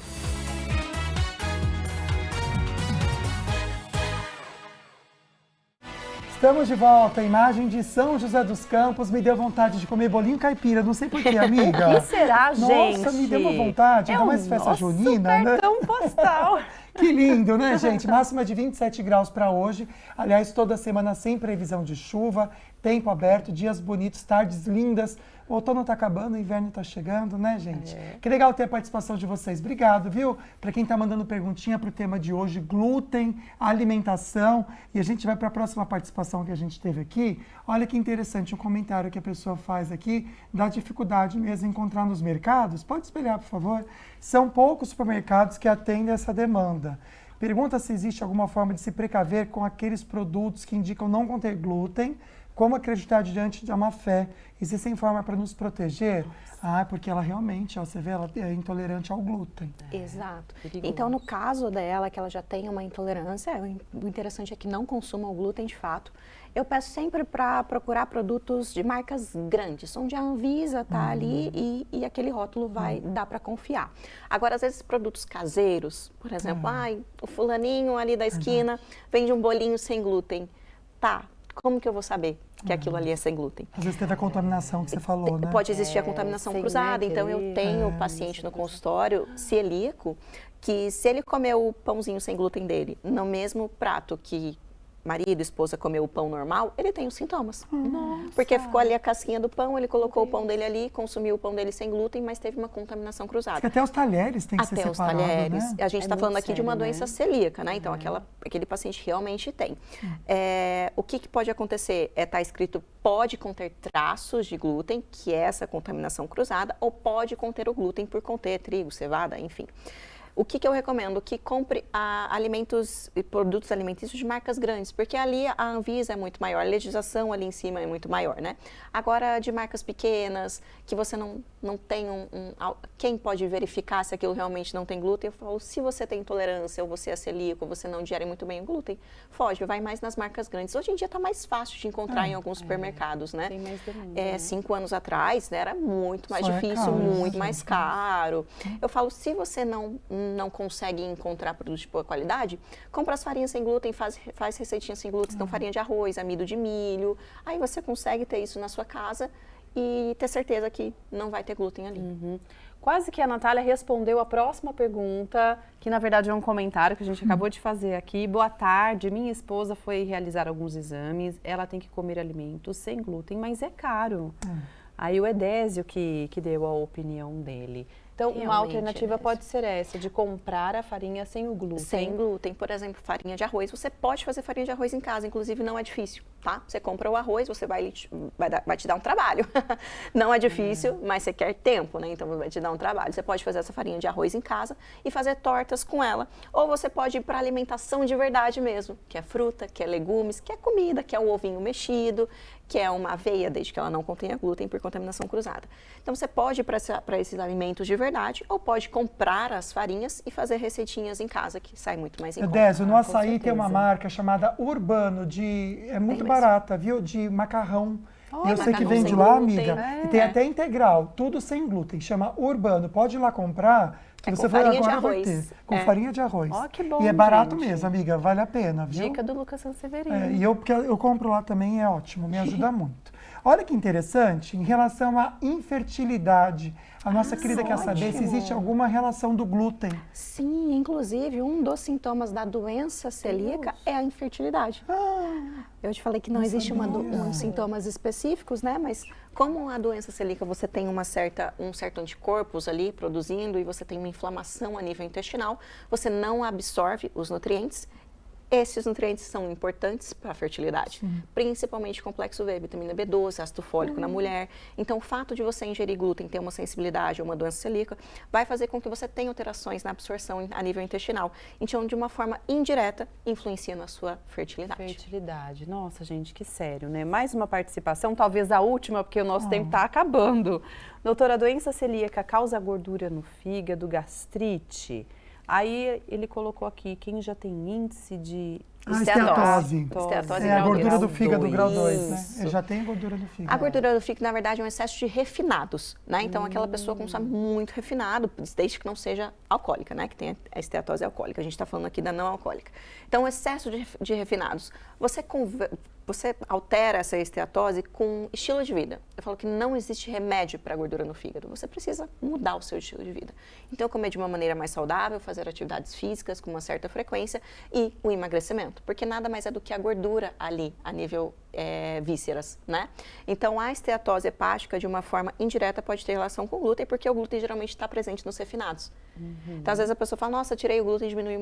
Estamos de volta. A imagem de São José dos Campos me deu vontade de comer bolinho caipira. Não sei porquê, amiga. O que será, gente? Nossa, me deu uma vontade. Ainda mais festa junina, né? Cartão postal. Que lindo, né, gente? Máxima de 27 graus para hoje. Aliás, toda semana sem previsão de chuva, tempo aberto, dias bonitos, tardes lindas. O outono está acabando, o inverno está chegando, né, gente? Que legal ter a participação de vocês. Obrigado, viu? Para quem está mandando perguntinha para o tema de hoje, glúten, alimentação. E a gente vai para a próxima participação que a gente teve aqui. Olha que interessante, um comentário que a pessoa faz aqui da dificuldade mesmo em encontrar nos mercados. Pode espelhar, por favor? São poucos supermercados que atendem essa demanda. Pergunta se existe alguma forma de se precaver com aqueles produtos que indicam não conter glúten. Como acreditar diante de uma fé? Existem formas para nos proteger? Ah, porque ela realmente, ó, você vê, ela é intolerante ao glúten. Exato. Então, no caso dela, que ela já tem uma intolerância, o interessante é que não consuma o glúten de fato. Eu peço sempre para procurar produtos de marcas grandes, onde a Anvisa está ali e aquele rótulo vai dar para confiar. Agora, às vezes, produtos caseiros, por exemplo, o fulaninho ali da esquina vende um bolinho sem glúten. Tá. Como que eu vou saber que aquilo ali é sem glúten? Às vezes teve a contaminação que você falou, né? Pode existir a contaminação cruzada. Então, eu tenho paciente no consultório celíaco que, se ele comer o pãozinho sem glúten dele no mesmo prato que marido, esposa comeu o pão normal, ele tem os sintomas. Nossa. Porque ficou ali a casquinha do pão, ele colocou o pão dele ali, consumiu o pão dele sem glúten, mas teve uma contaminação cruzada. Porque até os talheres têm que ser separados, até os talheres. Né? A gente está falando aqui de uma doença celíaca, né? Então, aquele paciente realmente tem. O que pode acontecer? Está escrito pode conter traços de glúten, que é essa contaminação cruzada, ou pode conter o glúten por conter trigo, cevada, enfim. O que eu recomendo? Que compre alimentos e produtos alimentícios de marcas grandes, porque ali a Anvisa é muito maior, a legislação ali em cima é muito maior, né? Agora, de marcas pequenas, que você não tem quem pode verificar se aquilo realmente não tem glúten? Eu falo, se você tem intolerância, ou você é celíaco, ou você não digere muito bem o glúten, foge, vai mais nas marcas grandes. Hoje em dia está mais fácil de encontrar em alguns supermercados, né? Tem mais demanda, 5 anos atrás, né, era muito mais difícil, muito mais caro. Eu falo, se você não consegue encontrar produtos de boa qualidade, compra as farinhas sem glúten, faz receitinhas sem glúten, então farinha de arroz, amido de milho, aí você consegue ter isso na sua casa e ter certeza que não vai ter glúten ali. Quase que a Natália respondeu a próxima pergunta, que na verdade é um comentário que a gente acabou de fazer aqui. Boa tarde, minha esposa foi realizar alguns exames, ela tem que comer alimentos sem glúten, mas é caro. Aí o Edésio que deu a opinião dele. Então, Realmente, uma alternativa pode ser essa, de comprar a farinha sem o glúten. Sem glúten, por exemplo, farinha de arroz. Você pode fazer farinha de arroz em casa, inclusive não é difícil. tá? Você compra o arroz, você vai te dar um trabalho. Não é difícil, mas você quer tempo, né? Então vai te dar um trabalho. Você pode fazer essa farinha de arroz em casa e fazer tortas com ela. Ou você pode ir para alimentação de verdade mesmo, que é fruta, que é legumes, que é comida, que é um ovinho mexido, que é uma aveia, desde que ela não contenha glúten por contaminação cruzada. Então você pode ir para esses alimentos de verdade ou pode comprar as farinhas e fazer receitinhas em casa, que sai muito mais em conta. Désio, no açaí tem uma marca chamada Urbano, é muito barata, viu? De macarrão. Oh, eu sei que vende lá, amiga. E tem até integral, tudo sem glúten. Chama Urbano. Pode ir lá comprar. Que você vai agora vai ter. Com farinha de arroz. Ó, que bom, e é barato gente. mesmo, amiga. Vale a pena, viu? Dica do Lucas Sanseverino. E porque eu compro lá também, é ótimo. Me ajuda muito. Olha que interessante, em relação à infertilidade. A nossa querida quer saber se existe alguma relação do glúten. Sim, inclusive, um dos sintomas da doença celíaca é a infertilidade. Eu te falei que não existe uns sintomas específicos, né? Mas como a doença celíaca você tem um certo anticorpos ali produzindo e você tem uma inflamação a nível intestinal, você não absorve os nutrientes. Esses nutrientes são importantes para a fertilidade, principalmente complexo V, vitamina B12, ácido fólico na mulher. Então, o fato de você ingerir glúten, ter uma sensibilidade ou uma doença celíaca, vai fazer com que você tenha alterações na absorção a nível intestinal. Então, de uma forma indireta, influencia na sua fertilidade. Nossa, gente, que sério, né? Mais uma participação, talvez a última, porque o nosso tempo está acabando. Doutora, a doença celíaca causa gordura no fígado, gastrite? Aí ele colocou aqui, quem já tem índice de esteatose. Esteatose a gordura do fígado grau 2, né? Eu já tenho gordura do fígado. A gordura do fígado, na verdade, é um excesso de refinados, né? Então, aquela pessoa consome muito refinado, desde que não seja alcoólica, né? Que tem a esteatose alcoólica. A gente está falando aqui da não alcoólica. Então, o excesso de refinados. Você altera essa esteatose com estilo de vida. Eu falo que não existe remédio para gordura no fígado. Você precisa mudar o seu estilo de vida. Então, comer de uma maneira mais saudável, fazer atividades físicas com uma certa frequência e o emagrecimento. Porque nada mais é do que a gordura ali, a nível vísceras, né? Então, a esteatose hepática, de uma forma indireta, pode ter relação com o glúten, porque o glúten geralmente está presente nos refinados. Então, às vezes a pessoa fala, nossa, tirei o glúten e diminuiu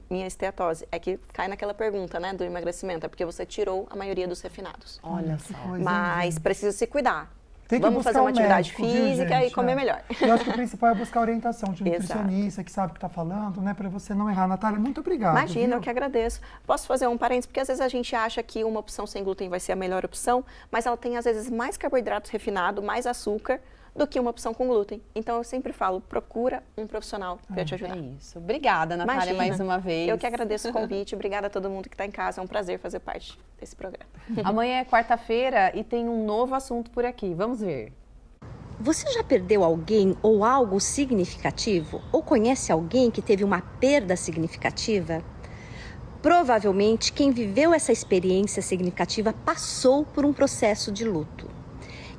minha esteatose. É que cai naquela pergunta, né, do emagrecimento, é porque você tirou a maioria dos refinados. Olha só. Mas precisa se cuidar. Tem que Vamos fazer uma atividade médico, viu, física gente? e comer melhor. Eu acho que o principal é buscar orientação de um nutricionista que sabe o que está falando, né? Para você não errar. Natália, muito obrigada. Imagina, viu? eu que agradeço. Posso fazer um parênteses? Porque às vezes a gente acha que uma opção sem glúten vai ser a melhor opção, mas ela tem às vezes mais carboidrato refinado, mais açúcar, do que uma opção com glúten. Então, eu sempre falo, procura um profissional para te ajudar. É isso. Obrigada, Natália, mais uma vez. Eu que agradeço o convite. Obrigada a todo mundo que está em casa. É um prazer fazer parte desse programa. Amanhã é quarta-feira e tem um novo assunto por aqui. Vamos ver. Você já perdeu alguém ou algo significativo? Ou conhece alguém que teve uma perda significativa? Provavelmente, quem viveu essa experiência significativa passou por um processo de luto.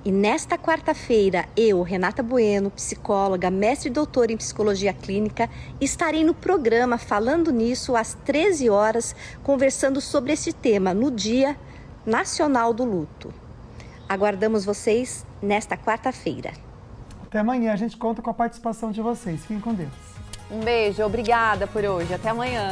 E nesta quarta-feira, eu, Renata Bueno, psicóloga, mestre e doutora em psicologia clínica, estarei no programa Falando Nisso às 13 horas, conversando sobre esse tema no Dia Nacional do Luto. Aguardamos vocês nesta quarta-feira. Até amanhã, a gente conta com a participação de vocês. Fiquem com Deus. Um beijo, obrigada por hoje. Até amanhã.